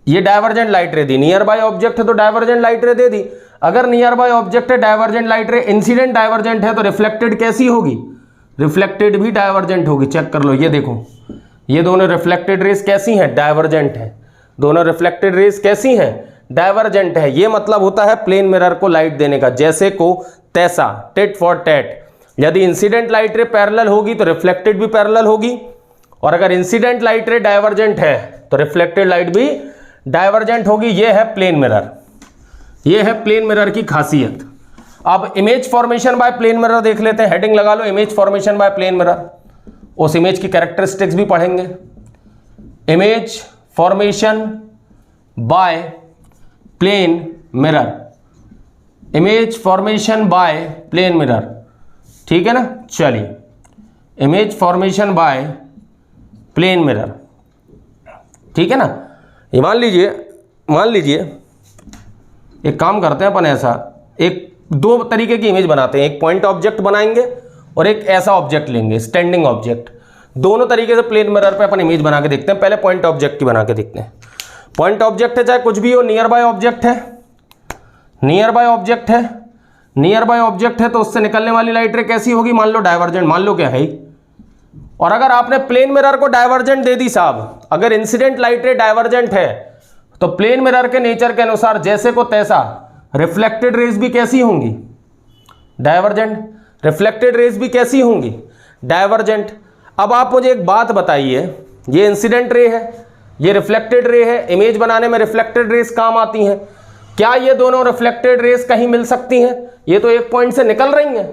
ये डाइवर्जेंट लाइट रे दी, नियर बाय ऑब्जेक्ट है तो डाइवर्जेंट लाइट रे दे दी। अगर नियर बाय ऑब्जेक्ट है, divergent light ray incident divergent है तो रिफ्लेक्टेड कैसी होगी? रिफ्लेक्टेड भी डाइवर्जेंट होगी। चेक कर लो, ये देखो, ये दोनों रिफ्लेक्टेड रेस कैसी हैं? डाइवर्जेंट है। दोनों रिफ्लेक्टेड रेस कैसी हैं? डाइवर्जेंट है। ये मतलब होता है प्लेन मिरर को लाइट देने का, जैसे को तैसा, टिट फॉर टैट। यदि इंसिडेंट लाइट रे पैरेलल होगी तो रिफ्लेक्टेड भी पैरेलल होगी, और अगर इंसिडेंट लाइट रे डाइवर्जेंट है तो रिफ्लेक्टेड लाइट भी डाइवर्जेंट होगी। ये है प्लेन मिरर, ये है प्लेन मिरर की खासियत। अब image formation by plane mirror देख लेते हैं। हेडिंग लगा लो, image formation by plane mirror. उस इमेज की कैरेक्टरिस्टिक्स भी पढ़ेंगे। Image formation by plane mirror, image formation by plane mirror, ठीक है ना। चलिए, image formation by plane mirror, ठीक है ना। ये मान लीजिए एक काम करते हैं अपन, ऐसा एक दो तरीके की इमेज बनाते हैं। एक पॉइंट ऑब्जेक्ट बनाएंगे और एक ऐसा ऑब्जेक्ट लेंगे, स्टैंडिंग ऑब्जेक्ट। दोनों तरीके से प्लेन मिरर पे अपन इमेज बना के देखते हैं। पहले पॉइंट ऑब्जेक्ट की बना के देखते हैं। पॉइंट ऑब्जेक्ट है चाहे कुछ भी हो, नियर बाय ऑब्जेक्ट है, नियर बाय ऑब्जेक्ट है, नियर बाय ऑब्जेक्ट है तो उससे निकलने वाली लाइट रे कैसी होगी, मान लो डाइवर्जेंट, मान लो क्या है। और अगर आपने प्लेन मिरर को डाइवर्जेंट दे दी साहब, अगर इंसिडेंट लाइट रे डाइवर्जेंट है तो प्लेन मिरर के नेचर के अनुसार जैसे को तैसा रिफ्लेक्टेड रेज भी कैसी होंगी, डाइवर्जेंट। रिफ्लेक्टेड रेज भी कैसी होंगी, डाइवर्जेंट। अब आप मुझे एक बात बताइए, ये इंसिडेंट रे है, ये रिफ्लेक्टेड रे है, इमेज बनाने में रिफ्लेक्टेड रेज काम आती हैं, क्या ये दोनों रिफ्लेक्टेड रेज कहीं मिल सकती हैं? ये तो एक पॉइंट से निकल रही हैं,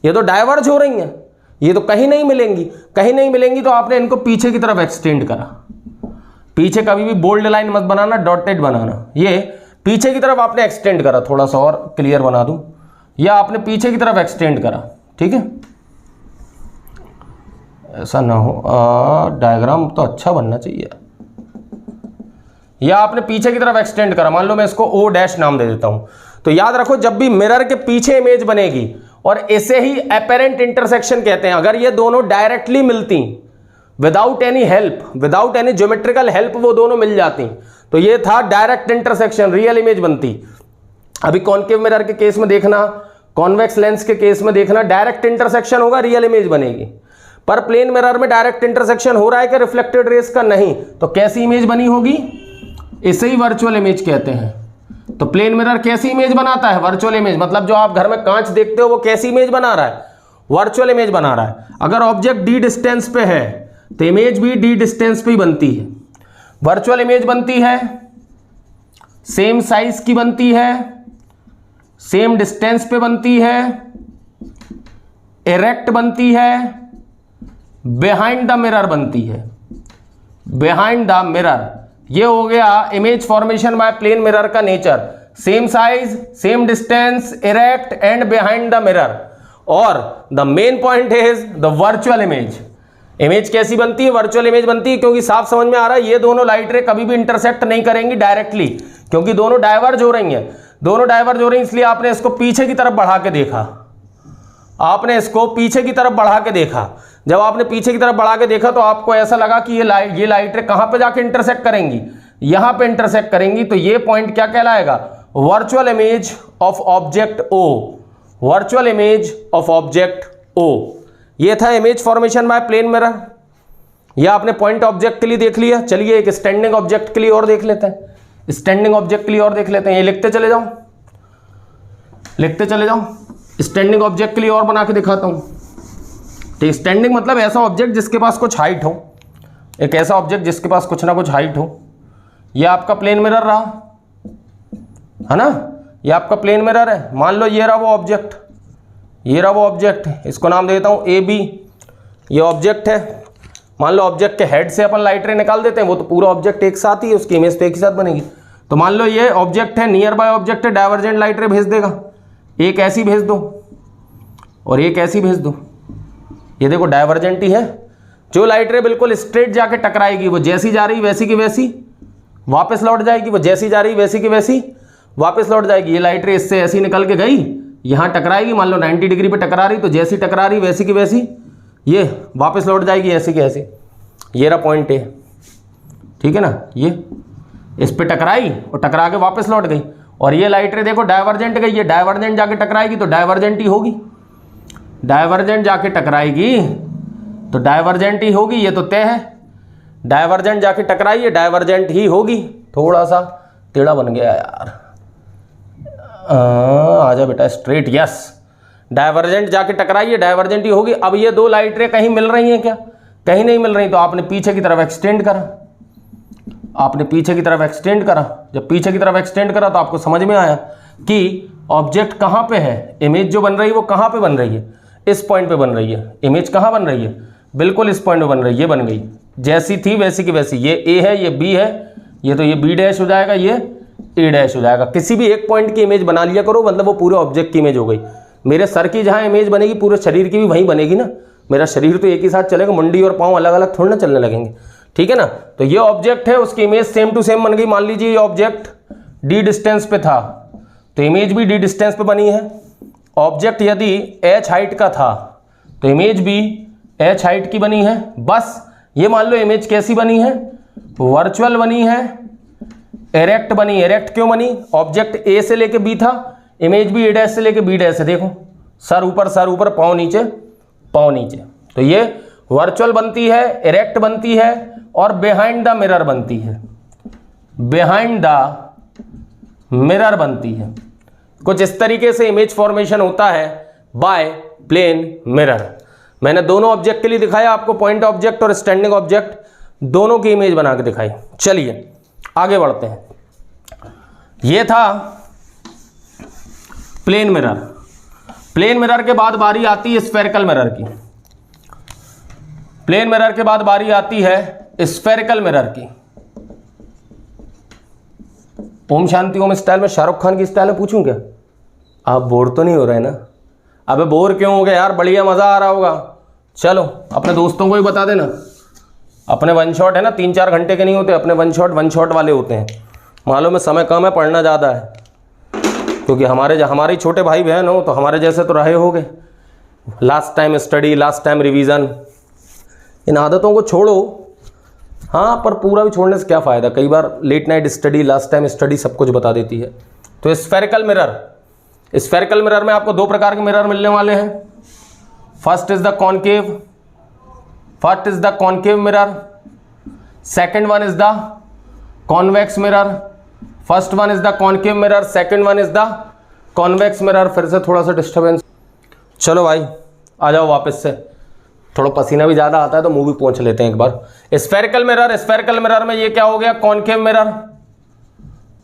ये तो डाइवर्ज हो रही हैं, ये तो कहीं नहीं मिलेंगी, कहीं नहीं मिलेंगी तो आपने इनको पीछे की तरफ एक्सटेंड करा। पीछे कभी भी बोल्ड लाइन मत बनाना, डॉटेड बनाना, ये पीछे की तरफ आपने एक्सटेंड करा, थोड़ा सा और क्लियर बना दूं, या आपने पीछे की तरफ एक्सटेंड करा, ठीक है, ऐसा ना हो, डायग्राम तो अच्छा बनना चाहिए, या आपने पीछे की तरफ एक्सटेंड करा, मान लो मैं इसको ओ डैश नाम दे देता हूं। तो याद रखो जब भी मिरर के पीछे इमेज बनेगी, और इसे ही एपेरेंट इंटरसेक्शन कहते हैं, अगर ये दोनों डायरेक्टली मिलती, without any help, without any geometrical help वो दोनों मिल जाती, तो ये था डायरेक्ट इंटरसेक्शन, रियल इमेज बनती। अभी कॉनकेव मिरर के केस में देखना, कॉन्वेक्स लेंस के केस में देखना, डायरेक्ट इंटरसेक्शन होगा, रियल इमेज बनेगी। पर प्लेन मिरर में डायरेक्ट इंटरसेक्शन हो रहा है कि रिफ्लेक्टेड रेज का, नहीं, तो कैसी इमेज बनी होगी, इसे ही वर्चुअल इमेज कहते हैं। तो प्लेन मिरर कैसी इमेज बनाता है, वर्चुअल इमेज, मतलब जो आप घर में कांच देखते हो वो कैसी इमेज बना रहा है, वर्चुअल इमेज बना रहा है। अगर ऑब्जेक्ट डी डिस्टेंस पे है तो इमेज भी डी डिस्टेंस पे ही बनती है। वर्चुअल इमेज बनती है, सेम साइज की बनती है, सेम डिस्टेंस पे बनती है, इरेक्ट बनती है, बिहाइंड द मिरर बनती है, बिहाइंड द मिरर। ये हो गया image formation by plane mirror का nature, same size, same distance, erect and behind the mirror. और the main point is the virtual image. Image कैसी बनती है, वर्चुअल इमेज बनती है, क्योंकि साफ समझ में आ रहा है ये दोनों लाइट रे कभी भी इंटरसेक्ट नहीं करेंगी डायरेक्टली, क्योंकि दोनों डाइवर्ज हो रही हैं, दोनों डाइवर्ज हो रही हैं, इसलिए आपने इसको पीछे की तरफ बढ़ा के देखा, आपने इसको पीछे की तरफ बढ़ा के देखा। जब आपने पीछे की तरफ बढ़ा के देखा तो आपको ऐसा लगा कि ये लाइट रे कहां पे जाके इंटरसेक्ट करेंगी, यहां पे इंटरसेक्ट करेंगी, तो ये पॉइंट क्या कहलाएगा, virtual image of object O, virtual image of object O. ये था image formation by plane mirror. यह आपने पॉइंट ऑब्जेक्ट के लिए देख लिया। चलिए एक स्टैंडिंग ऑब्जेक्ट के लिए और देख लेते हैं, स्टैंडिंग ऑब्जेक्ट के लिए और देख लेते हैं। ये लिखते चले जाओ, लिखते चले जाओ, स्टैंडिंग ऑब्जेक्ट के लिए और बना के दिखाता हूं। तो स्टैंडिंग मतलब ऐसा ऑब्जेक्ट जिसके पास कुछ हाइट हो, एक ऐसा ऑब्जेक्ट जिसके पास कुछ ना कुछ हाइट हो। यह आपका प्लेन मिरर रहा है ना, ये आपका प्लेन मिरर है। मान लो ये रहा वो ऑब्जेक्ट, ये रहा वो ऑब्जेक्ट, इसको नाम देता हूं ए बी। ये ऑब्जेक्ट है, मान लो ऑब्जेक्ट के हेड से अपन लाइट रे निकाल देते हैं, वो तो पूरा ऑब्जेक्ट एक साथ ही है, उसकी इमेज तो एक ही साथ बनेगी। तो मान लो ये ऑब्जेक्ट है, नियर बाय ऑब्जेक्ट है, डाइवर्जेंट लाइट रे भेज देगा, एक ऐसी भेज दो और एक ऐसी भेज दो। ये देखो डाइवर्जेंट ही है। जो लाइट रे बिल्कुल स्ट्रेट जाके टकराएगी वो जैसी जा रही वैसी की वैसी वापस लौट जाएगी, वो जैसी जा रही वैसी की वैसी वापस लौट जाएगी। ये लाइट रे इससे ऐसी निकल के गई, यहाँ टकराएगी, मान लो 90 डिग्री पे टकरा रही, तो जैसी टकरा रही वैसी की वैसी ये वापस लौट जाएगी ऐसी की ऐसी। ये रहा पॉइंट ए, ठीक है ना, ये इस पे टकराई और टकरा के वापस लौट गई। और ये लाइट रे देखो डाइवर्जेंट गई, ये डाइवर्जेंट जाके टकराएगी तो डाइवर्जेंट ही होगी, डाइवर्जेंट जाके टकराएगी तो डाइवर्जेंट ही होगी, ये तो तय है। डाइवर्जेंट जाके टकराई है, डाइवर्जेंट ही होगी। थोड़ा सा टेढ़ा बन गया यार, आजा बेटा स्ट्रेट, यस। डाइवर्जेंट जाके टकराई है, डाइवर्जेंट ही होगी। अब ये दो लाइट रे कहीं मिल रही हैं क्या, कहीं नहीं मिल रही, तो आपने पीछे की तरफ एक्सटेंड करा, आपने पीछे की तरफ एक्सटेंड करा। जब पीछे की तरफ एक्सटेंड करा तो आपको समझ में आया कि ऑब्जेक्ट कहाँ पे है, इमेज जो बन रही है वो कहाँ पे बन रही है, इस पॉइंट पे बन रही है। इमेज कहाँ बन रही है, बिल्कुल इस पॉइंट पे बन रही है, ये बन गई जैसी थी वैसी की वैसी। ये ए है, ये बी है, ये तो ये बी डैश हो जाएगा, ये ए डैश हो जाएगा। किसी भी एक पॉइंट की इमेज बना लिया करो, मतलब वो पूरे ऑब्जेक्ट की इमेज हो गई। मेरे सर की जहाँ इमेज बनेगी पूरे शरीर की भी वहीं बनेगी ना, मेरा शरीर तो एक ही साथ चलेगा, मुंडी और पाँव अलग अलग थोड़ी ना चलने लगेंगे, ठीक है ना। तो ये ऑब्जेक्ट है, उसकी इमेज सेम टू सेम बन गई। मान लीजिए ये ऑब्जेक्ट डी डिस्टेंस पे था तो इमेज भी डी डिस्टेंस पे बनी है। ऑब्जेक्ट यदि एच हाइट का था तो इमेज भी एच हाइट की बनी है। बस ये मान लो इमेज कैसी बनी है, वर्चुअल बनी है, एरेक्ट बनी। एरेक्ट क्यों बनी? ऑब्जेक्ट ए से लेके बी था, इमेज भी ए डैश से लेके बी डैश है। देखो सर ऊपर पाँव नीचे, पाँव नीचे। तो ये वर्चुअल बनती है, एरेक्ट बनती है और बिहाइंड द मिरर बनती है। बिहाइंड द मिरर बनती है। कुछ इस तरीके से इमेज फॉर्मेशन होता है बाय प्लेन मिरर। मैंने दोनों ऑब्जेक्ट के लिए दिखाया आपको, पॉइंट ऑब्जेक्ट और स्टैंडिंग ऑब्जेक्ट, दोनों की इमेज बना के दिखाई। चलिए आगे बढ़ते हैं। ये था प्लेन मिरर। प्लेन मिरर के बाद बारी आती है स्फेरिकल मिरर की। प्लेन मिरर के बाद बारी आती है स्फेरिकल मिरर की। ओम शांति ओम स्टाइल में, शाहरुख खान की स्टाइल में पूछूं क्या? आप बोर तो नहीं हो रहे ना? अबे बोर क्यों हो गए यार, बढ़िया मजा आ रहा होगा। चलो अपने दोस्तों को भी बता देना। अपने वन शॉट है ना, 3-4 घंटे के नहीं होते अपने वन शॉट वाले होते हैं। मालूम है समय कम है, पढ़ना ज़्यादा है, क्योंकि हमारे छोटे भाई बहन हो तो हमारे जैसे तो रहे होगे। Last time study, last time revision, इन आदतों को छोड़ो। हाँ, पर पूरा भी छोड़ने से क्या फ़ायदा, कई बार late night study, last time study सब कुछ बता देती है। तो स्फेरिकल मिरर, स्फेरिकल मिरर में आपको 2 प्रकार के मिरर मिलने वाले हैं। First is the concave mirror, second one is the convex mirror. First one is the concave mirror, second one is the convex mirror. फिर से थोड़ा सा डिस्टर्बेंस। चलो भाई आ जाओ वापस से, थोड़ा पसीना भी ज़्यादा आता है तो मुंह भी पोंछ लेते हैं एक बार। स्फेरिकल मिरर, स्फेरिकल मिरर में ये क्या हो गया? Concave mirror.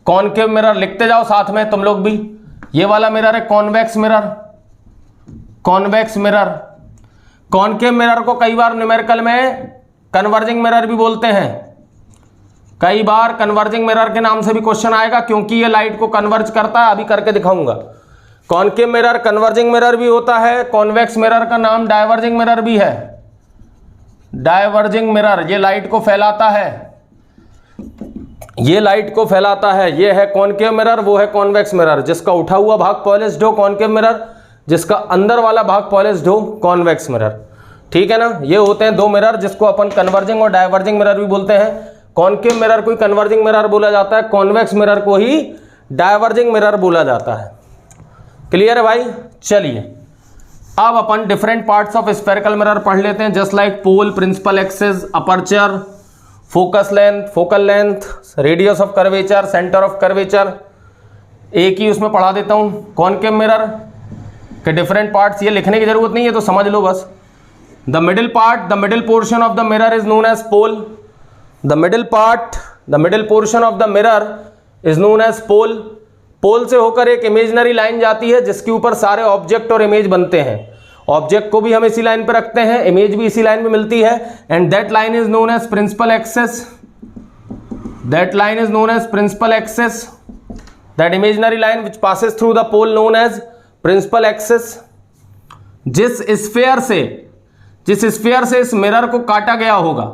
कॉनकेव मिरर लिखते जाओ साथ में तुम लोग भी। ये वाला मिरर है convex mirror. Convex mirror, concave mirror को कई बार न्यूमेरिकल में कन्वर्जिंग मिरर भी बोलते हैं। कई बार कन्वर्जिंग मिरर के नाम से भी क्वेश्चन आएगा, क्योंकि ये लाइट को कन्वर्ज करता है। अभी करके दिखाऊंगा। कॉनकेव मिरर कन्वर्जिंग मिरर भी होता है। कॉन्वेक्स मिरर का नाम डायवर्जिंग मिरर भी है। डायवर्जिंग मिरर ये लाइट को फैलाता है, ये लाइट को फैलाता है। ये है कॉनकेव मिरर, वो है कॉन्वेक्स मिरर। जिसका उठा हुआ भाग पॉलिश्ड हो कॉनकेव मिरर, जिसका अंदर वाला भाग पॉलिश्ड हो कॉन्वेक्स मिरर। ठीक है ना? ये होते हैं 2 मिरर जिसको अपन कन्वर्जिंग और डायवर्जिंग मिरर भी बोलते हैं। कॉनकेव मिरर को ही कन्वर्जिंग मिरर बोला जाता है, कॉन्वेक्स मिरर को ही डायवर्जिंग मिरर बोला जाता है। क्लियर है भाई? चलिए अब अपन different parts of spherical mirror पढ़ लेते हैं। Just like pole, principal axis, aperture, focus length, focal length, radius of curvature, centre of curvature, एक ही उसमें पढ़ा देता हूं। कॉनकेव मिरर के डिफरेंट पार्ट्स, ये लिखने की जरूरत नहीं है, तो समझ लो बस। The middle part, the middle portion of the mirror is known as pole. The middle part, the middle portion of the mirror is known as pole. Pole से होकर एक इमेजिनरी लाइन जाती है जिसके ऊपर सारे ऑब्जेक्ट और इमेज बनते हैं। ऑब्जेक्ट को भी हम इसी लाइन पर रखते हैं, इमेज भी इसी लाइन में मिलती है, and that line is known as principal axis. That line is known as principal axis. That imaginary line which passes through the pole known as principal axis. जिस स्फीयर से इस मिरर को काटा गया होगा,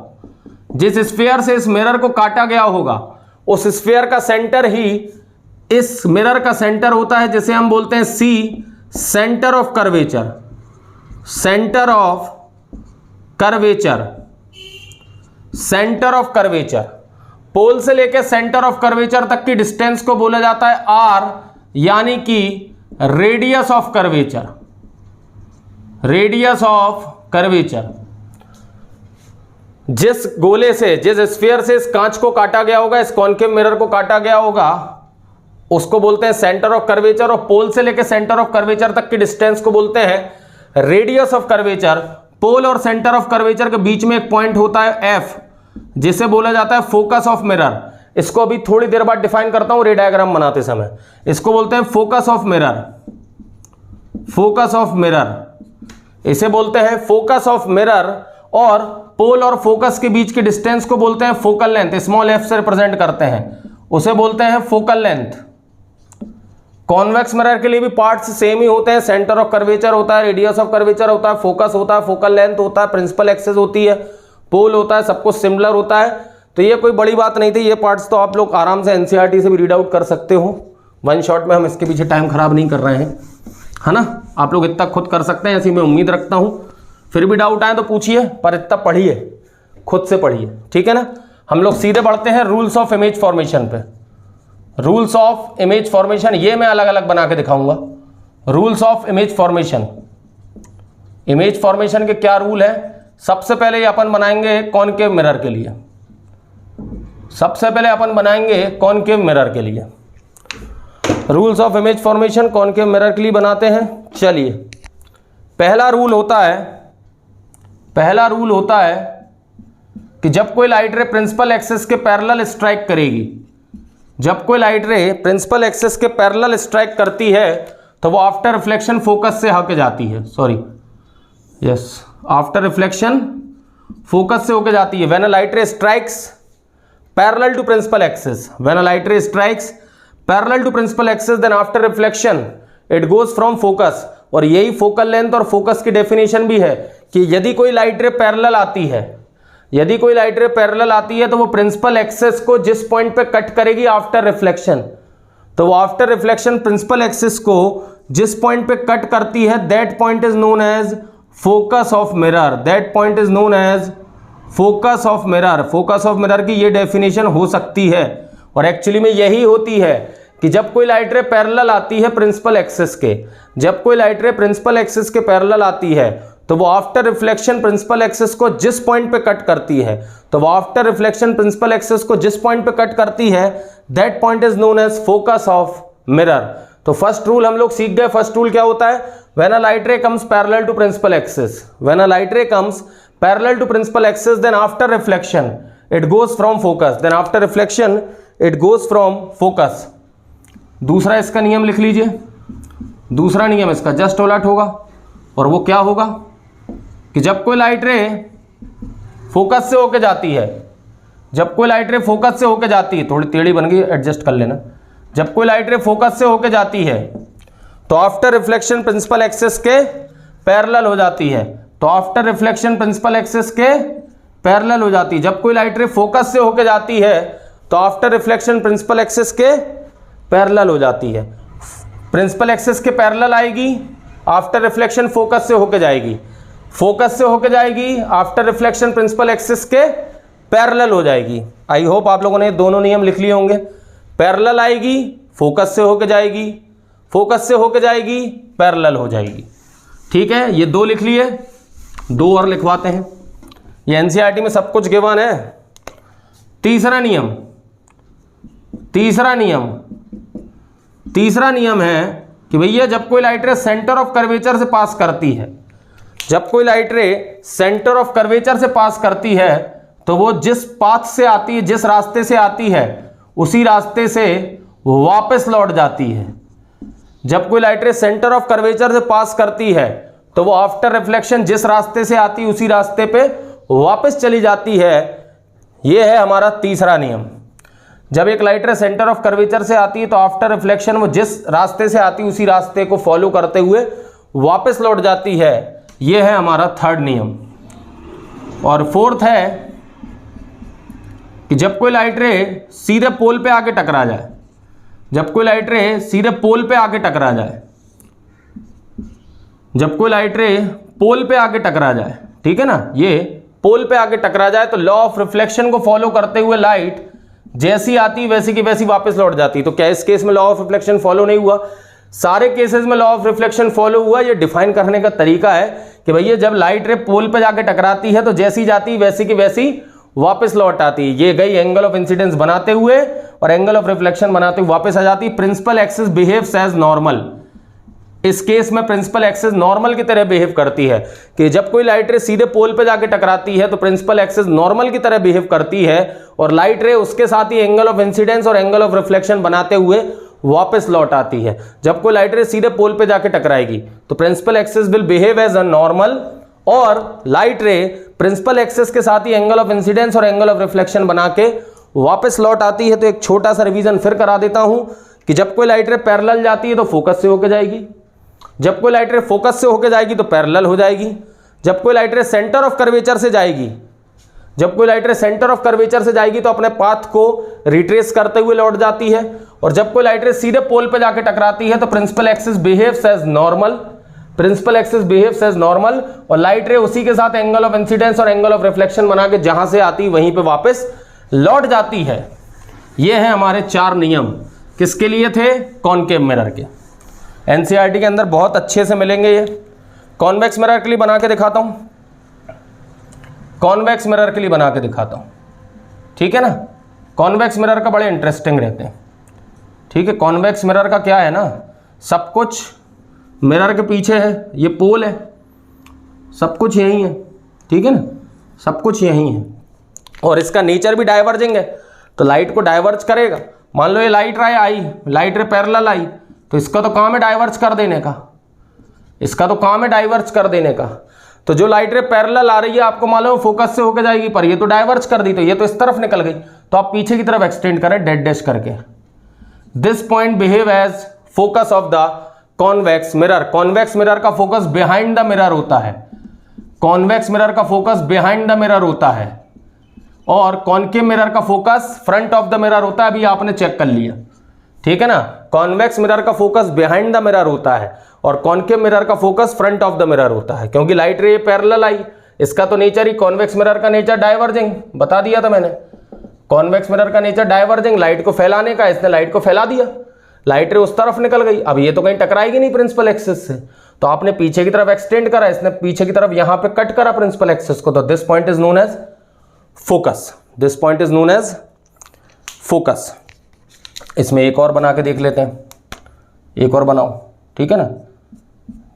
जिस स्फीयर से इस मिरर को काटा गया होगा, उस स्फीयर का सेंटर ही इस मिरर का सेंटर होता है, जिसे हम बोलते हैं C, centre of curvature. Centre of curvature, centre of curvature. पोल से लेकर सेंटर ऑफ कर्वेचर तक की डिस्टेंस को बोला जाता है आर, यानी कि radius of curvature. Radius of curvature. जिस गोले से, जिस स्फीयर से इस कांच को काटा गया होगा, इस कॉनकेव मिरर को काटा गया होगा, उसको बोलते हैं सेंटर ऑफ कर्वेचर। और पोल से लेकर सेंटर ऑफ कर्वेचर तक की डिस्टेंस को बोलते हैं रेडियस ऑफ कर्वेचर। पोल और सेंटर ऑफ कर्वेचर के बीच में एक पॉइंट होता है एफ, जिसे बोला जाता है फोकस ऑफ मिरर। इसको अभी थोड़ी देर बाद डिफाइन करता हूं रे डायग्राम बनाते समय। इसको बोलते हैं focus of mirror. Focus of mirror इसे बोलते हैं फोकस ऑफ मिरर। और पोल और फोकस के बीच की डिस्टेंस को बोलते हैं फोकल लेंथ। स्मॉल एफ से रिप्रेजेंट करते हैं, उसे बोलते हैं फोकल लेंथ। कॉन्वेक्स मिरर के लिए भी पार्ट्स सेम ही होते हैं। सेंटर ऑफ कर्वेचर होता है, रेडियस ऑफ कर्वेचर होता है, फोकस होता है, फोकल लेंथ होता है, प्रिंसिपल एक्सिस होती है, पोल होता है, सब कुछ सिमिलर होता है। तो ये कोई बड़ी बात नहीं थी। ये पार्ट्स तो आप लोग आराम से एनसीईआरटी से भी रीड आउट कर सकते हो। वन शॉट में हम इसके पीछे टाइम खराब नहीं कर रहे हैं, है ना? आप लोग इतना खुद कर सकते हैं, ऐसी मैं उम्मीद रखता हूँ। फिर भी डाउट आए तो पूछिए, पर इतना पढ़िए, खुद से पढ़िए, ठीक है ना? हम लोग सीधे बढ़ते हैं रूल्स ऑफ इमेज फॉर्मेशन पे। रूल्स ऑफ इमेज फॉर्मेशन, ये मैं अलग अलग बना के दिखाऊंगा। Rules of image formation, image formation के क्या रूल है? सबसे पहले अपन बनाएंगे कॉनकेव मिरर के लिए, सबसे पहले अपन बनाएंगे कॉनकेव मिरर के लिए rules of image formation concave mirror के लिए बनाते हैं। चलिए, पहला रूल होता है कि जब कोई लाइट रे प्रिंसिपल एक्सिस के पैरेलल स्ट्राइक करेगी, जब कोई लाइट रे प्रिंसिपल एक्सिस के पैरेलल स्ट्राइक करती है तो वो आफ्टर रिफ्लेक्शन फोकस से होके जाती है, आफ्टर रिफ्लेक्शन फोकस से होके जाती है। When a light ray strikes parallel to principal axis, when a light ray strikes parallel to principal axis then after reflection it goes from focus. और यही फोकल लेंथ और फोकस की definition भी है कि यदि कोई लाइट रे पैरेलल आती है, यदि कोई लाइट रे पैरेलल आती है तो वो प्रिंसिपल एक्सिस को जिस पॉइंट पे कट करेगी आफ्टर रिफ्लेक्शन, तो वो आफ्टर रिफ्लेक्शन प्रिंसिपल एक्सिस को जिस पॉइंट पे कट करती है that point is known as focus of mirror, that point is known as focus of mirror. Focus of mirror की ये डेफिनेशन हो सकती है और एक्चुअली में यही होती है कि जब कोई लाइट रे पैरेलल आती है प्रिंसिपल एक्सिस के, जब कोई लाइट रे प्रिंसिपल एक्सिस के पैरेलल आती है तो वो आफ्टर रिफ्लेक्शन प्रिंसिपल एक्सिस को जिस पॉइंट पे कट करती है, तो वो आफ्टर रिफ्लेक्शन प्रिंसिपल एक्सिस को जिस पॉइंट पे कट करती है that point is known as focus of mirror. तो फर्स्ट रूल हम लोग सीख गए। फर्स्ट रूल क्या होता है? When a light ray comes parallel to principal axis, when a light ray comes parallel to principal axis then after reflection it goes from focus, then after reflection it goes from focus. दूसरा इसका नियम लिख लीजिए, दूसरा नियम इसका just उलट होगा और वो क्या होगा कि जब कोई लाइट रे फोकस से होके जाती है, जब कोई लाइट रे फोकस से होके जाती है, थोड़ी टेढ़ी बन गई एडजस्ट कर लेना, जब कोई लाइट रे फोकस से होके जाती है तो आफ्टर रिफ्लेक्शन प्रिंसिपल एक्सिस के पैरेलल हो जाती है, तो आफ्टर रिफ्लेक्शन प्रिंसिपल एक्सिस के पैरेलल हो जाती है। जब कोई लाइट रे फोकस से होके जाती है तो आफ्टर रिफ्लेक्शन प्रिंसिपल एक्सिस के पैरेलल हो जाती है। प्रिंसिपल एक्सिस के पैरेलल आएगी, आफ्टर रिफ्लेक्शन फोकस से होके जाएगी, फोकस से होके जाएगी, आफ्टर रिफ्लेक्शन प्रिंसिपल एक्सिस के पैरेलल हो जाएगी। आई होप आप लोगों ने दोनों नियम लिख लिए होंगे। पैरेलल आएगी, फोकस से होके जाएगी, फोकस से होके जाएगी, पैरेलल हो जाएगी। ठीक है, ये दो लिख लिए, दो और लिखवाते हैं, ये एनसीईआरटी में सब कुछ गिवन है। तीसरा नियम, तीसरा नियम है कि भैया जब कोई लाइट रे सेंटर ऑफ कर्वेचर से पास करती है, जब कोई लाइट रे सेंटर ऑफ कर्वेचर से पास करती है तो वो जिस पाथ से आती है, जिस रास्ते से आती है उसी रास्ते से वापस लौट जाती है। जब कोई लाइट रे सेंटर ऑफ कर्वेचर से पास करती है तो वो आफ्टर रिफ्लेक्शन जिस रास्ते से आती है उसी रास्ते पे वापस चली जाती है। ये है हमारा तीसरा नियम। जब एक लाइट रे सेंटर ऑफ कर्वेचर से आती है तो आफ्टर रिफ्लेक्शन वो जिस रास्ते से आती है उसी रास्ते को फॉलो करते हुए वापस लौट जाती है। ये है हमारा थर्ड नियम। और फोर्थ है कि जब कोई लाइट रे सीधे पोल पे आके टकरा जाए, जब कोई लाइट रे सीधे पोल पे आके टकरा जाए, जब कोई लाइट रे पोल पे आके टकरा जाए, ठीक है ना, ये पोल पे आके टकरा जाए तो लॉ ऑफ रिफ्लेक्शन को फॉलो करते हुए लाइट जैसी आती वैसी की वैसी वापस लौट जाती। तो क्या इस केस में लॉ ऑफ रिफ्लेक्शन फॉलो नहीं हुआ? सारे केसेस में लॉ ऑफ रिफ्लेक्शन फॉलो हुआ। ये डिफाइन करने का तरीका है कि भैया जब लाइट रे पोल पे जाके टकराती है तो जैसी जाती वैसी की वैसी वापस लौट आती। ये गई एंगल ऑफ इंसिडेंस बनाते हुए और एंगल ऑफ रिफ्लेक्शन बनाते हुए वापस आ जाती। Principal axis behaves as normal. इस केस में प्रिंसिपल एक्सिस नॉर्मल की तरह बिहेव करती है कि जब कोई लाइट रे सीधे पोल पे जाके टकराती है तो प्रिंसिपल एक्सिस नॉर्मल की तरह बिहेव करती है और लाइट रे उसके साथ ही एंगल ऑफ इंसिडेंस और एंगल ऑफ रिफ्लेक्शन बनाते हुए वापस लौट आती है। जब कोई लाइट रे सीधे पोल पे जाके टकराएगी तो principal axis will behave as a normal और लाइट रे प्रिंसिपल एक्सिस के साथ ही एंगल ऑफ इंसिडेंस और एंगल ऑफ रिफ्लेक्शन बना के वापस लौट आती है। तो एक छोटा सा रिवीजन फिर करा देता हूं कि जब कोई लाइट रे पैरेलल जाती है तो फोकस से होकर जाएगी, जब कोई लाइट रे फोकस से होकर जाएगी तो पैरेलल हो जाएगी, जब कोई लाइट रे सेंटर ऑफ कर्वेचर से जाएगी, जब कोई लाइट रे सेंटर ऑफ कर्वेचर से जाएगी तो अपने पाथ को रिट्रेस करते हुए लौट जाती है, और जब कोई लाइट रे सीधे पोल पे जाके टकराती है तो principal axis behaves as normal, principal axis behaves as normal और लाइट रे उसी के साथ एंगल ऑफ इंसिडेंस और एंगल ऑफ रिफ्लेक्शन बना के जहां से आती वहीं पे वापस लौट जाती है। ये है हमारे चार नियम। किसके लिए थे? कॉनकेव मिरर के। एनसीईआरटी के अंदर बहुत अच्छे से मिलेंगे ये। कॉन्वेक्स मिरर के लिए बना के दिखाता हूं, कॉन्वेक्स मिरर के लिए बना के दिखाता हूं, ठीक है ना। कॉन्वेक्स मिरर का बड़े इंटरेस्टिंग रहते हैं, ठीक है। कॉन्वेक्स मिरर का क्या है ना, सब कुछ मिरर के पीछे है, ये पोल है, सब कुछ यही है, ठीक है ना, सब कुछ यही है। और इसका नेचर भी डाइवर्जिंग है, तो लाइट को डाइवर्ज करेगा। मान लो ये लाइट रे आई, लाइट रे पैरेलल आई, तो इसका तो काम है डाइवर्ज कर देने का, इसका तो काम है डाइवर्ज कर देने का। तो जो लाइट रे पैरेलल आ रही है, आपको मालूम फोकस से होकर जाएगी, पर ये तो डाइवर्ज कर दी, तो ये तो इस तरफ निकल गई, तो आप पीछे की तरफ एक्सटेंड करें डेड डैश करके। This point behave as focus of the convex mirror. Convex mirror का फोकस बिहाइंड द मिरर होता है, कॉन्वेक्स मिरर का फोकस बिहाइंड द मिरर होता है, और कॉनकेव मिरर का focus front of the mirror होता है। अभी आपने चेक कर लिया, ठीक है ना। कॉन्वेक्स मिरर का फोकस बिहाइंड द मिरर होता है और कॉनकेव मिरर का focus front of the mirror होता है, क्योंकि लाइट रे पैरेलल आई, इसका तो नेचर ही, कॉन्वेक्स मिरर का नेचर डाइवर्जिंग, बता दिया था मैंने। कॉन्वेक्स मिरर का नेचर डाइवर्जिंग, लाइट को फैलाने का, इसने लाइट को फैला दिया, लाइट रे उस तरफ निकल गई। अब ये तो कहीं टकराएगी नहीं प्रिंसिपल एक्सिस से, तो आपने पीछे की तरफ एक्सटेंड करा, इसने पीछे की तरफ यहां पे कट करा प्रिंसिपल एक्सिस को, तो this point is known as focus, this point is known as focus. इसमें एक और बना के देख लेते हैं, एक और बनाओ, ठीक है ना,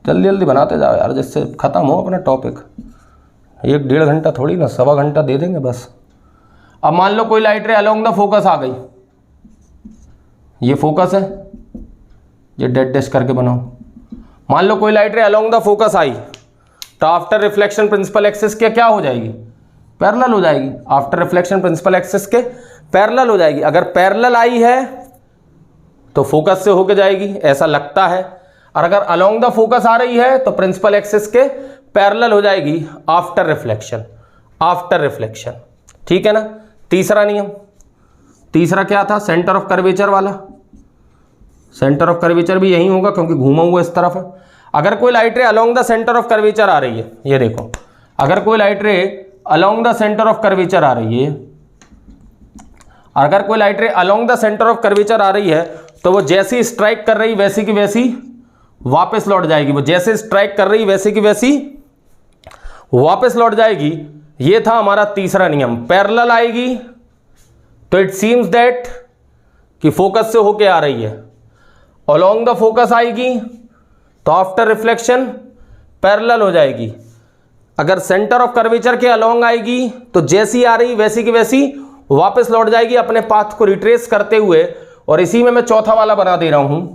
जल्दी जल्दी बनाते जाओ यार, जिससे खत्म हो अपना टॉपिक। 1-1.5 घंटा थोड़ी ना, 1.25 घंटा दे देंगे बस। अब मान लो कोई light ray along the focus आ गई, ये फोकस है, ये डेड डैश करके बनाओ। मान लो कोई light ray along the focus I, तो आफ्टर रिफ्लेक्शन प्रिंसिपल एक्सिस के क्या हो जाएगी? पैरेलल हो जाएगी। आफ्टर रिफ्लेक्शन प्रिंसिपल एक्सिस के पैरेलल हो जाएगी। अगर पैरेलल आई है तो फोकस से होके जाएगी, ऐसा लगता है, और अगर अलोंग द फोकस आ रही है तो प्रिंसिपल एक्सिस के पैरेलल हो जाएगी आफ्टर रिफ्लेक्शन, आफ्टर रिफ्लेक्शन, ठीक है ना। तीसरा नियम, तीसरा क्या था? सेंटर ऑफ कर्वेचर वाला। सेंटर ऑफ कर्वेचर भी यही होगा क्योंकि घूमा हुआ इस तरफ है। अगर कोई light ray along the centre of curvature आ रही है, ये देखो, अगर कोई light ray along the centre of curvature आ रही है, अगर कोई light ray along the centre of curvature आ रही है, तो वो जैसी स्ट्राइक कर रही वैसी की वैसी वापस लौट जाएगी। वो जैसे स्ट्राइक कर रही वैसी की वैसी वापस लौट जाएगी। ये था हमारा तीसरा नियम। पैरेलल आएगी तो इट सीम्स दैट कि फोकस से होके आ रही है। अलोंग द फोकस आएगी तो आफ्टर रिफ्लेक्शन पैरेलल हो जाएगी। अगर सेंटर ऑफ कर्वेचर के अलोंग आएगी तो जैसी आ रही वैसी की वैसी वापस लौट जाएगी अपने पाथ को रिट्रेस करते हुए। और इसी में मैं चौथा वाला बना दे रहा हूं,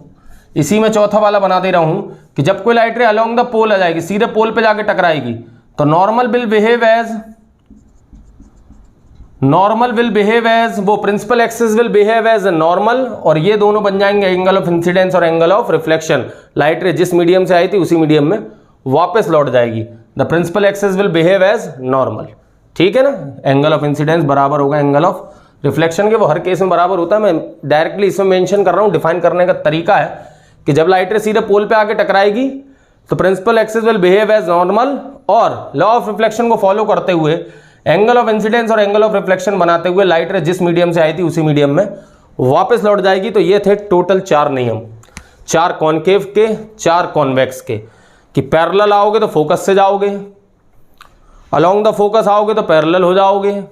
इसी में चौथा वाला बना दे रहा हूं कि जब कोई लाइट रे अलोंग द पोल आ जाएगी, सीधे पोल पे जाके टकराएगी, तो नॉर्मल विल बिहेव एज वो principal axis will behave as normal, और ये दोनों बन जाएंगे एंगल ऑफ इंसिडेंस और angle of reflection. Light ray जिस मीडियम से आई थी उसी मीडियम में वापस लौट जाएगी। The principal axis will behave as normal, ठीक है ना। एंगल ऑफ इंसिडेंस बराबर होगा एंगल ऑफ रिफ्लेक्शन के, वो हर केस में बराबर होता है। मैं डायरेक्टली इसमें मेंशन कर रहा हूं, डिफाइन करने का तरीका है कि जब लाइट रे सीधे पोल पे आके टकराएगी तो principal axis will behave as normal, और लॉ ऑफ रिफ्लेक्शन को फॉलो करते हुए एंगल ऑफ इंसिडेंस और एंगल ऑफ रिफ्लेक्शन बनाते हुए लाइट रे जिस मीडियम से आई थी उसी मीडियम में वापस लौट जाएगी। तो ये थे टोटल 4 नियम, 4 कॉनकेव के, 4 कॉन्वेक्स के, कि पैरेलल आओगे तो फोकस से जाओगे, अलोंग द फोकस आओगे तो पैरेलल हो जाओगे,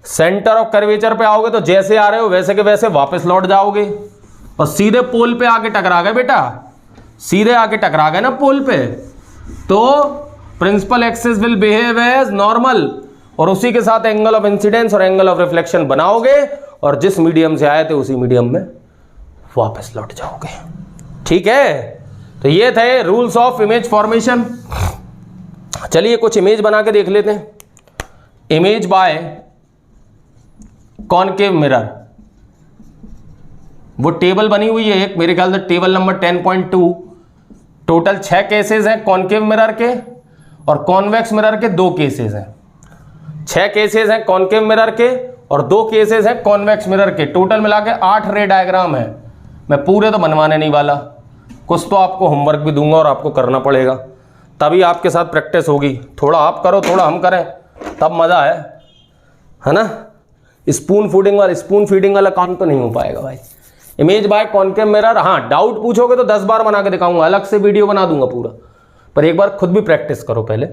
सेंटर ऑफ कर्वेचर पे आओगे तो जैसे आ रहे हो वैसे के वैसे वापस लौट जाओगे, और सीधे पोल पे आके टकरा गए बेटा, सीधे आके टकरा गए ना पोल पे, तो principal axis will behave as normal, और उसी के साथ एंगल ऑफ इंसिडेंस और एंगल ऑफ रिफ्लेक्शन बनाओगे, और जिस मीडियम से आए थे उसी मीडियम में वापस लौट जाओगे, ठीक है। तो ये थे रूल्स ऑफ इमेज फॉर्मेशन। चलिए कुछ इमेज बना के देख लेते हैं। इमेज बाय कॉनकेव मिरर, वो टेबल बनी हुई है एक, मेरे ख्याल से टेबल नंबर 10.2। टोटल 6 केसेस हैं कॉनकेव मिरर के, और कॉन्वेक्स मिरर के 2 केसेस हैं। 6 केसेस हैं कॉनकेव मिरर के और 2 केसेस हैं कॉन्वेक्स मिरर के। टोटल मिला के 8 रे डायग्राम है। मैं पूरे तो बनवाने नहीं वाला, कुछ तो आपको होमवर्क भी दूंगा और आपको करना पड़ेगा, तभी आपके साथ प्रैक्टिस होगी। थोड़ा आप करो थोड़ा हम करें, तब मज़ा है ना। स्पून फीडिंग वाला काम तो नहीं हो पाएगा भाई। Image by concave mirror. हाँ, डाउट पूछोगे तो 10 बार बना के दिखाऊंगा, अलग से वीडियो बना दूंगा पूरा, पर एक बार खुद भी प्रैक्टिस करो पहले।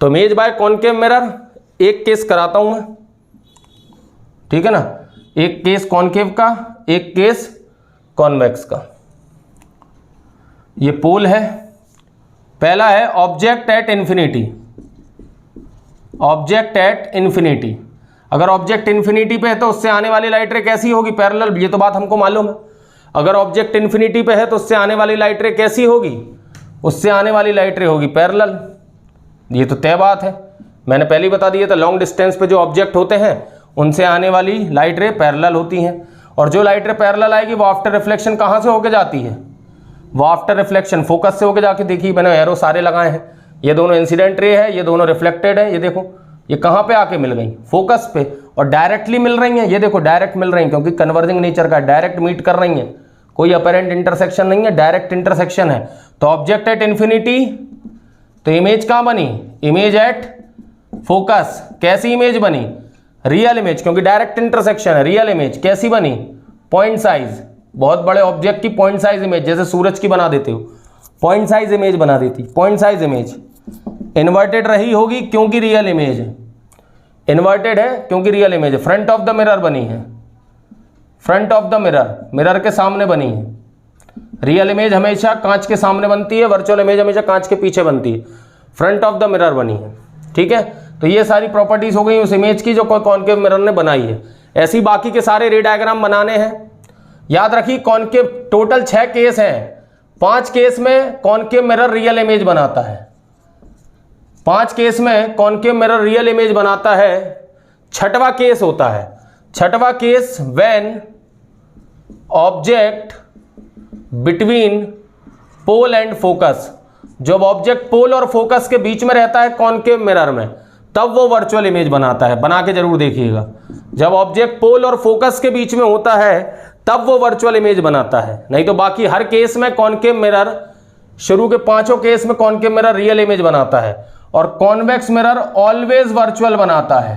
तो इमेज बाय कॉनकेव मिरर, एक केस कराता हूं मैं, ठीक है ना, एक केस कॉनकेव का, एक केस कॉन्वेक्स का। ये पोल है, पहला है object at infinity. Object at infinity, अगर ऑब्जेक्ट इन्फिनिटी पे है तो उससे आने वाली लाइट रे कैसी होगी? पैरेलल, ये तो बात हमको मालूम है। अगर ऑब्जेक्ट इन्फिनिटी पे है तो उससे आने वाली लाइट रे कैसी होगी? उससे आने वाली लाइट रे होगी पैरेलल, ये तो तय बात है, मैंने पहले ही बता दिया था। लॉन्ग डिस्टेंस पे जो ऑब्जेक्ट होते हैं उनसे आने वाली लाइट रे पैरेलल होती हैं, और जो लाइट रे पैरेलल आएगी वो आफ्टर रिफ्लेक्शन कहाँ से होके जाती है? वो आफ्टर रिफ्लेक्शन फोकस से होके जाके, देखिए मैंने एरो सारे लगाए हैं, ये दोनों इंसिडेंट रे है, ये दोनों रिफ्लेक्टेड है, ये देखो ये कहाँ पे आके मिल गई? फोकस पे, और डायरेक्टली मिल रही हैं, ये देखो डायरेक्ट मिल रही हैं, क्योंकि कन्वर्जिंग नेचर का, डायरेक्ट मीट कर रही हैं, कोई अपेरेंट इंटरसेक्शन नहीं है, डायरेक्ट इंटरसेक्शन है। तो ऑब्जेक्ट एट इन्फिनिटी, तो इमेज कहाँ बनी? Image at focus. कैसी इमेज बनी? रियल इमेज, क्योंकि डायरेक्ट इंटरसेक्शन है। रियल इमेज कैसी बनी? पॉइंट साइज, बहुत बड़े ऑब्जेक्ट की पॉइंट साइज इमेज, जैसे सूरज की बना देते हो, पॉइंट साइज इमेज बना देती। पॉइंट साइज इमेज इन्वर्टेड रही होगी क्योंकि रियल इमेज है, इन्वर्टेड है क्योंकि रियल इमेज है। फ्रंट ऑफ द मिरर बनी है, front of the mirror, mirror के सामने बनी है। रियल इमेज हमेशा कांच के सामने बनती है, वर्चुअल इमेज हमेशा कांच के पीछे बनती है। फ्रंट ऑफ द मिरर बनी है, ठीक है। तो ये सारी प्रॉपर्टीज हो गई उस इमेज की जो कॉनकेव मिरर ने बनाई है। ऐसी बाकी के सारे रे डायग्राम बनाने हैं। याद रखिए कॉनकेव टोटल 6 केस हैं, 5 केस में कॉनकेव मिरर रियल इमेज बनाता है, 5 केस में कॉनकेव मिरर रियल इमेज बनाता है। छठवां केस होता है, छठवां case when object between pole and focus, जब ऑब्जेक्ट पोल और फोकस के बीच में रहता है कॉनकेव मिरर में, तब वो वर्चुअल इमेज बनाता है। बना के जरूर देखिएगा, जब ऑब्जेक्ट पोल और फोकस के बीच में होता है तब वो वर्चुअल इमेज बनाता है, नहीं तो बाकी हर केस में कॉनकेव मिरर, शुरू के 5 केस में कॉनकेव मिरर रियल इमेज बनाता है, और कॉन्वेक्स मिरर ऑलवेज वर्चुअल बनाता है।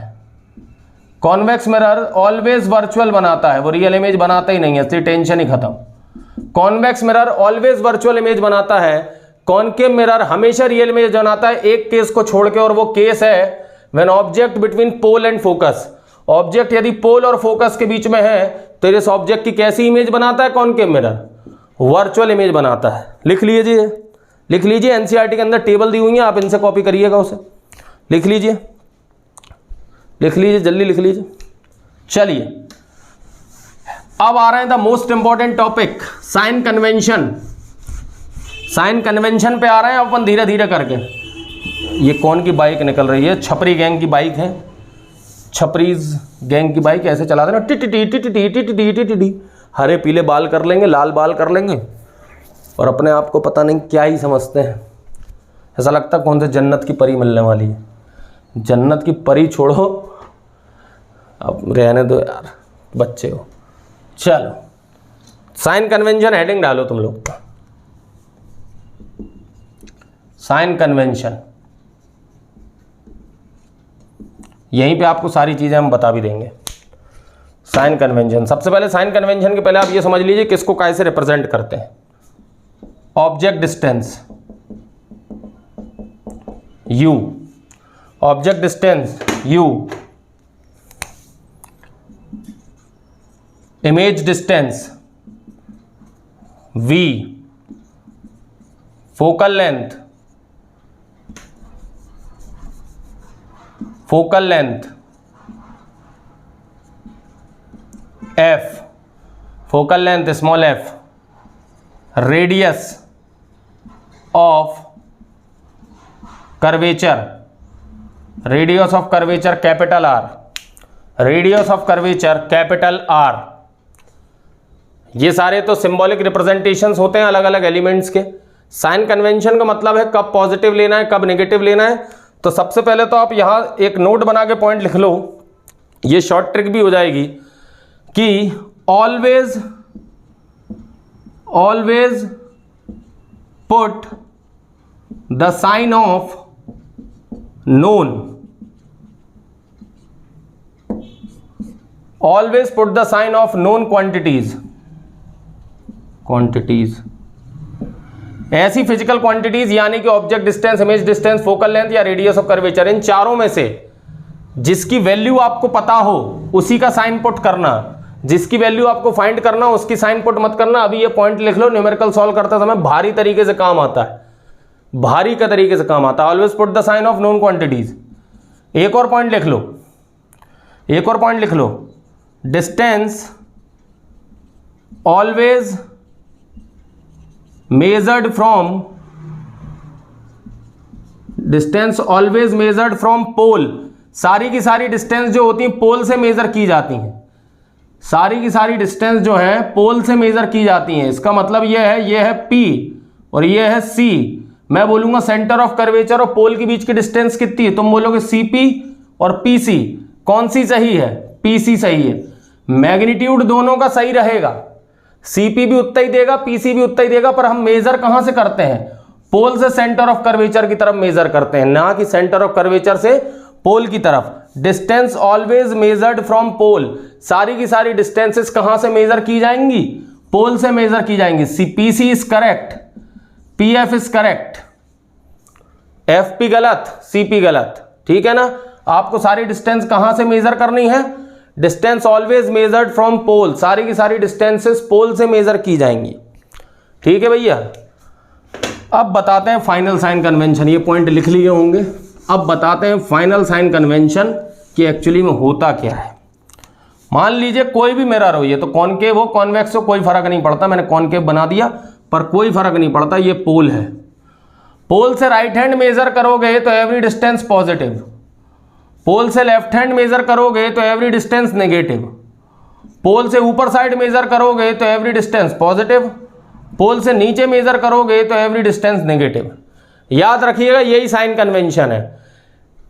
कॉन्वेक्स मिरर ऑलवेज वर्चुअल बनाता है, वो रियल इमेज बनाता ही नहीं है, इसलिए टेंशन ही खत्म। Convex mirror always virtual image बनाता है, कॉनकेव मिरर हमेशा रियल इमेज बनाता है, एक केस को छोड़ के, और वो केस है when object between pole and focus. Object यदि पोल और फोकस के बीच में है तो इस ऑब्जेक्ट की कैसी इमेज बनाता है कॉनकेव मिरर? वर्चुअल इमेज बनाता है। लिख लीजिए, लिख लीजिए, एनसीईआरटी के अंदर टेबल दी हुई है, आप इनसे कॉपी करिएगा, उसे लिख लीजिए, लिख लीजिए, जल्दी लिख लीजिए। चलिए अब आ रहे हैं the most important topic, sign convention. Sign convention पे आ रहे हैं अपन धीरे धीरे करके। ये कौन की बाइक निकल रही है? छपरी गैंग की बाइक है, छपरीज गैंग की बाइक ऐसे चला देना, टिटी टिटी टिटी टिटी टिटी, हरे पीले बाल कर लेंगे, लाल बाल कर लेंगे, और अपने आप को पता नहीं क्या ही समझते हैं। ऐसा लगता है कौन से जन्नत की परी मिलने वाली है। जन्नत की परी छोड़ो, अब रहने दो यार, बच्चे हो। चलो साइन कन्वेंशन हेडिंग डालो तुम लोग, साइन कन्वेंशन, यहीं पे आपको सारी चीजें हम बता भी देंगे। साइन कन्वेंशन, सबसे पहले साइन कन्वेंशन के पहले आप ये समझ लीजिए किसको कैसे रिप्रेजेंट करते हैं। Object distance u, object distance u, image distance v, focal length, focal length f, focal length small f, radius of curvature, radius of curvature capital R, radius of curvature capital R। ये सारे तो symbolic representations होते हैं अलग अलग elements के। Sign convention का मतलब है कब पॉजिटिव लेना है, कब नेगेटिव लेना है। तो सबसे पहले तो आप यहां एक नोट बना के पॉइंट लिख लो, ये शॉर्ट ट्रिक भी हो जाएगी कि always put the sign of known, always put the sign of known quantities, quantities, ऐसी फिजिकल क्वांटिटीज यानी कि object distance, image distance, focal length या रेडियस ऑफ कर्वेचर, इन चारों में से जिसकी वैल्यू आपको पता हो उसी का साइन पुट करना, जिसकी वैल्यू आपको फाइंड करना उसकी साइन पुट मत करना। अभी ये पॉइंट लिख लो, न्यूमेरिकल सॉल्व करते समय भारी तरीके से काम आता है, भारी का तरीके से काम आता है। Always put the sign of known quantities. एक और पॉइंट लिख लो, एक और पॉइंट लिख लो, distance always measured from, distance always measured from pole. सारी की सारी डिस्टेंस जो होती है पोल से मेजर की जाती हैं, सारी की सारी डिस्टेंस जो है पोल से मेजर की जाती हैं। इसका मतलब ये है P और ये है C। मैं बोलूंगा सेंटर ऑफ कर्वेचर और पोल के बीच की डिस्टेंस कितनी है, तुम बोलोगे CP और PC। कौन सी सही है? PC सही है। मैग्नीट्यूड दोनों का सही रहेगा, CP भी उतना ही देगा, PC भी उतना ही देगा, पर हम मेजर कहां से करते हैं? पोल से सेंटर ऑफ कर्वेचर की तरफ मेजर करते हैं, ना कि सेंटर ऑफ कर्वेचर से पोल की तरफ। Distance always measured from pole, सारी की सारी डिस्टेंसेस कहां से मेजर की जाएंगी? पोल से मेजर की जाएंगी। PC is correct, PF is correct, FP गलत, CP गलत, ठीक है ना। आपको सारी डिस्टेंस कहां से मेजर करनी है? Distance always measured from pole, सारी की सारी डिस्टेंसेस पोल से मेजर की जाएंगी, ठीक है भैया। अब बताते हैं फाइनल साइन कन्वेंशन, ये पॉइंट लिख लिए होंगे। अब बताते हैं फाइनल साइन कन्वेंशन कि एक्चुअली में होता क्या है। मान लीजिए कोई भी मिरर हो, ये तो कॉनकेव हो कॉन्वेक्स हो कोई फर्क नहीं पड़ता, मैंने कॉनकेव बना दिया पर कोई फर्क नहीं पड़ता, ये पोल है। पोल से राइट हैंड मेजर करोगे तो एवरी डिस्टेंस पॉजिटिव, पोल से लेफ्ट हैंड मेजर करोगे तो एवरी डिस्टेंस नेगेटिव, पोल से ऊपर साइड मेजर करोगे तो एवरी डिस्टेंस पॉजिटिव, पोल से नीचे मेजर करोगे तो एवरी डिस्टेंस नेगेटिव। याद रखिएगा यही साइन कन्वेंशन है।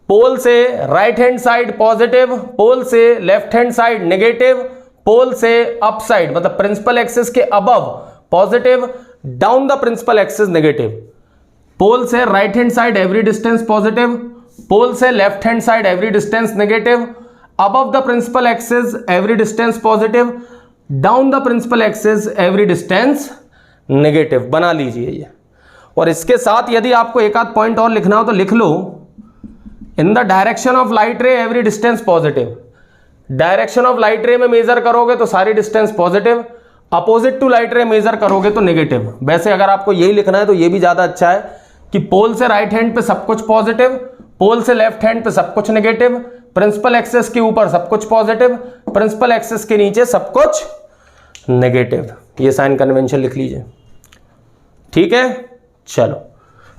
पोल से right hand side positive, pole से left hand side negative, pole से अप साइड मतलब प्रिंसिपल एक्सिस के above positive, down the principal axis negative. Pole से right hand side every distance positive, pole से left hand side every distance negative, above the principal axis every distance positive, down the principal axis every distance negative. बना लीजिए ये। और इसके साथ यदि आपको एक आध पॉइंट और लिखना हो तो लिख लो, in the direction of light ray every distance positive. Direction of light ray में मेजर करोगे तो सारी distance positive, opposite to light ray measure करोगे तो नेगेटिव। वैसे अगर आपको यही लिखना है तो ये भी ज्यादा अच्छा है कि पोल से राइट हैंड पे सब कुछ पॉजिटिव, पोल से लेफ्ट हैंड पे सब कुछ नेगेटिव, प्रिंसिपल एक्सिस के ऊपर सब कुछ पॉजिटिव, प्रिंसिपल एक्सिस के नीचे सब कुछ नेगेटिव। ये साइन कन्वेंशन लिख लीजिए, ठीक है। चलो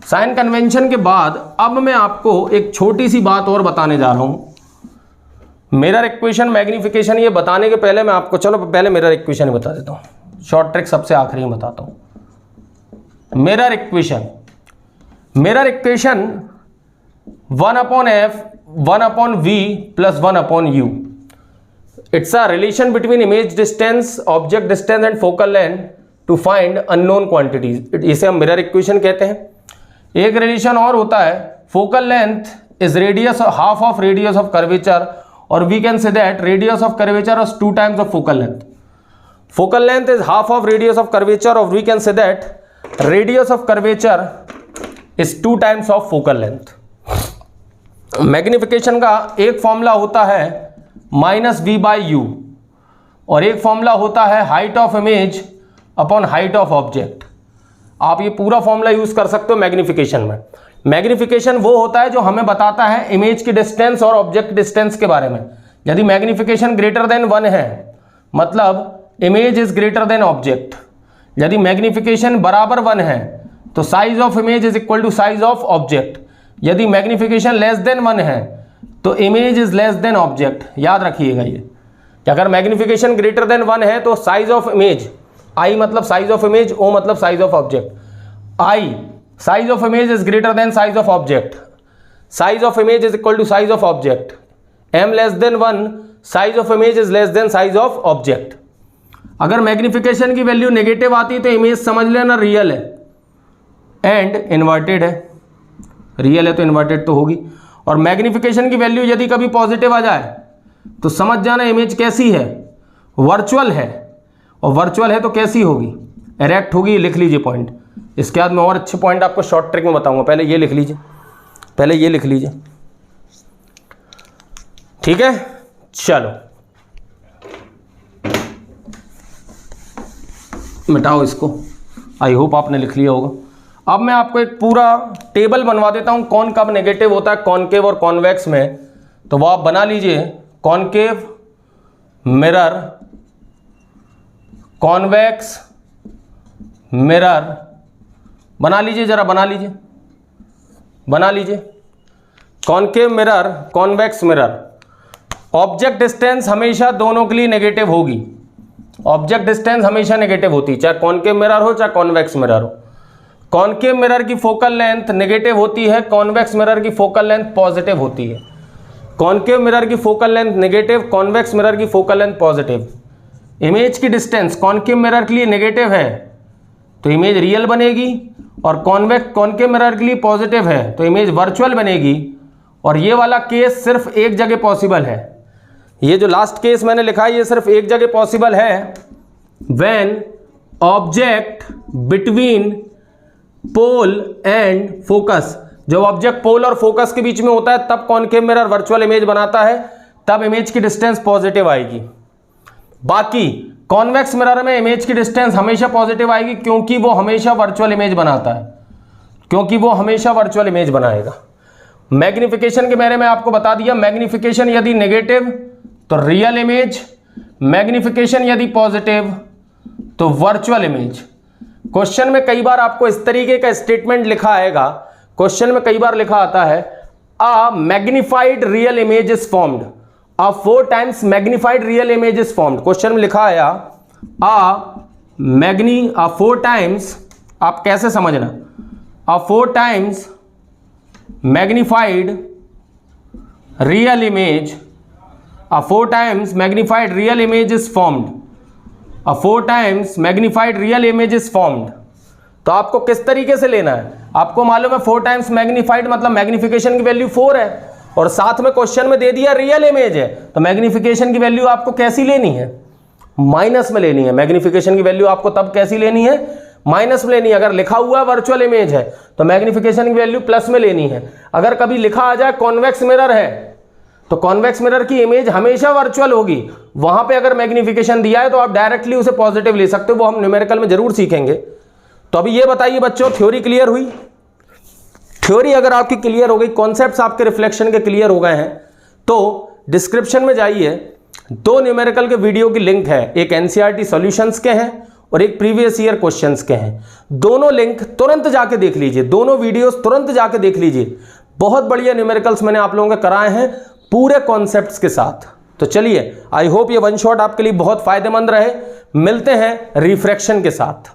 साइन कन्वेंशन के बाद अब मैं आपको एक छोटी सी बात और बताने जा रहा हूं। मिरर इक्वेशन, मैग्निफिकेशन, ये बताने के पहले मैं आपको, चलो पहले मिरर इक्वेशन ही बता देता हूं। शॉर्ट ट्रिक सबसे आखिरी में बताता हूं। Mirror equation, mirror equation 1/f 1/v + 1/u। It's a relation between image distance, object distance and focal length to find unknown quantities. इसे हम मिरर इक्वेशन कहते हैं। एक रिलेशन और होता है, focal length is radius half of radius of curvature, और we can say that radius of curvature is 2 times of focal length. Focal length is half of radius of curvature, और we can say that radius of curvature is 2 times of focal length. Magnification का एक formula होता है -v/u, और एक formula होता है height of image upon height of object. आप ये पूरा फॉर्मूला यूज कर सकते हो मैग्निफिकेशन में। मैग्निफिकेशन वो होता है जो हमें बताता है इमेज की डिस्टेंस और ऑब्जेक्ट डिस्टेंस के बारे में। यदि मैग्निफिकेशन ग्रेटर देन 1 है मतलब image is greater than object. यदि मैग्निफिकेशन बराबर 1 है तो size of image is equal to size of object. यदि मैग्निफिकेशन लेस देन 1 है तो image is less than object. याद रखिएगा ये कि अगर मैग्निफिकेशन ग्रेटर देन 1 है तो साइज ऑफ इमेज, I मतलब साइज ऑफ इमेज, O मतलब size of object. I size of image is greater than size of object, size of image is equal to size of object. M less than 1, size of image is less than size of object. अगर magnification की value negative आती है तो image समझ लेना real है and inverted है। Real है तो इन्वर्टेड तो होगी। और मैग्निफिकेशन की वैल्यू यदि कभी पॉजिटिव आ जाए तो समझ जाना इमेज कैसी है, वर्चुअल है। और वर्चुअल है तो कैसी होगी, इरेक्ट होगी, लिख लीजिए पॉइंट। इसके बाद मैं और अच्छे पॉइंट आपको शॉर्ट ट्रिक में बताऊंगा, पहले ये लिख लीजिए, पहले ये लिख लीजिए, ठीक है। चलो मिटाओ इसको, आई होप आपने लिख लिया होगा। अब मैं आपको एक पूरा टेबल बनवा देता हूं कौन कब नेगेटिव होता है कॉनकेव और कॉन्वेक्स में, तो वो आप बना लीजिए। कॉनकेव मिरर, कॉन्वेक्स मिरर, बना लीजिए, जरा बना लीजिए, बना लीजिए। Concave mirror, convex mirror, object distance हमेशा दोनों के लिए नेगेटिव होगी। ऑब्जेक्ट डिस्टेंस हमेशा नेगेटिव होती है, चाहे कॉनकेव मिरर हो चाहे कॉन्वेक्स मिरर हो। कॉनकेव मिरर की फोकल लेंथ नेगेटिव होती है, कॉन्वेक्स मिरर की फोकल लेंथ पॉजिटिव होती है। कॉनकेव मिरर की focal length negative, convex mirror की फोकल लेंथ पॉजिटिव। इमेज की डिस्टेंस कॉनकेव मिरर के लिए नेगेटिव है तो इमेज रियल बनेगी, और कॉनकेव मिरर के लिए पॉजिटिव है तो इमेज वर्चुअल बनेगी। और ये वाला केस सिर्फ एक जगह पॉसिबल है, ये जो लास्ट केस मैंने लिखा है ये सिर्फ एक जगह पॉसिबल है, when object between pole and focus. जब ऑब्जेक्ट पोल और फोकस के बीच में होता है तब कॉनकेव मिरर वर्चुअल इमेज बनाता है, तब इमेज की डिस्टेंस पॉजिटिव आएगी। बाकी कॉन्वेक्स मिरर में इमेज की डिस्टेंस हमेशा पॉजिटिव आएगी, क्योंकि वो हमेशा वर्चुअल इमेज बनाता है, क्योंकि वो हमेशा वर्चुअल इमेज बनाएगा। मैग्निफिकेशन के बारे में आपको बता दिया, मैग्निफिकेशन यदि नेगेटिव तो रियल इमेज, मैग्निफिकेशन यदि पॉजिटिव तो वर्चुअल इमेज। क्वेश्चन में कई बार आपको इस तरीके का स्टेटमेंट लिखा आएगा, क्वेश्चन में कई बार लिखा आता है a magnified real image is formed, a 4 times magnified real image is formed. Question में लिखा आया अ 4 टाइम्स, आप कैसे समझना, a 4 times magnified real image, a 4 times magnified real image is formed, a 4 times magnified real image is formed। तो आपको किस तरीके से लेना है, आपको मालूम है 4 टाइम्स मैग्निफाइड मतलब मैग्निफिकेशन की वैल्यू 4 है, और साथ में क्वेश्चन में दे दिया रियल इमेज है, तो मैग्निफिकेशन की वैल्यू आपको कैसी लेनी है, माइनस में लेनी है। मैग्निफिकेशन की वैल्यू आपको तब कैसी लेनी है, माइनस में लेनी है। अगर लिखा हुआ वर्चुअल इमेज है तो मैग्निफिकेशन की वैल्यू प्लस में लेनी है। अगर कभी लिखा आ जाए कॉन्वेक्स मिरर है तो कॉन्वेक्स मिरर की इमेज हमेशा वर्चुअल होगी, वहां पे अगर मैग्निफिकेशन दिया है तो आप डायरेक्टली उसे पॉजिटिव ले सकते हो, वो हम न्यूमेरिकल में जरूर सीखेंगे। तो अभी ये बताइए बच्चों, थ्योरी क्लियर हुई? थ्योरी अगर आपकी क्लियर हो गई, कॉन्सेप्ट्स आपके रिफ्लेक्शन के क्लियर हो गए हैं, तो डिस्क्रिप्शन में जाइए, 2 न्यूमेरिकल के वीडियो की लिंक है, एक एनसीईआरटी सॉल्यूशंस के हैं और एक प्रीवियस ईयर क्वेश्चंस के हैं। दोनों लिंक तुरंत जाके देख लीजिए, दोनों वीडियोस तुरंत जाके देख लीजिए। बहुत बढ़िया न्यूमेरिकल्स मैंने आप लोगों के कराए हैं पूरे कॉन्सेप्ट्स के साथ। तो चलिए, आई होप ये वन शॉट आपके लिए बहुत फायदेमंद रहे। मिलते हैं रिफ्रैक्शन के साथ।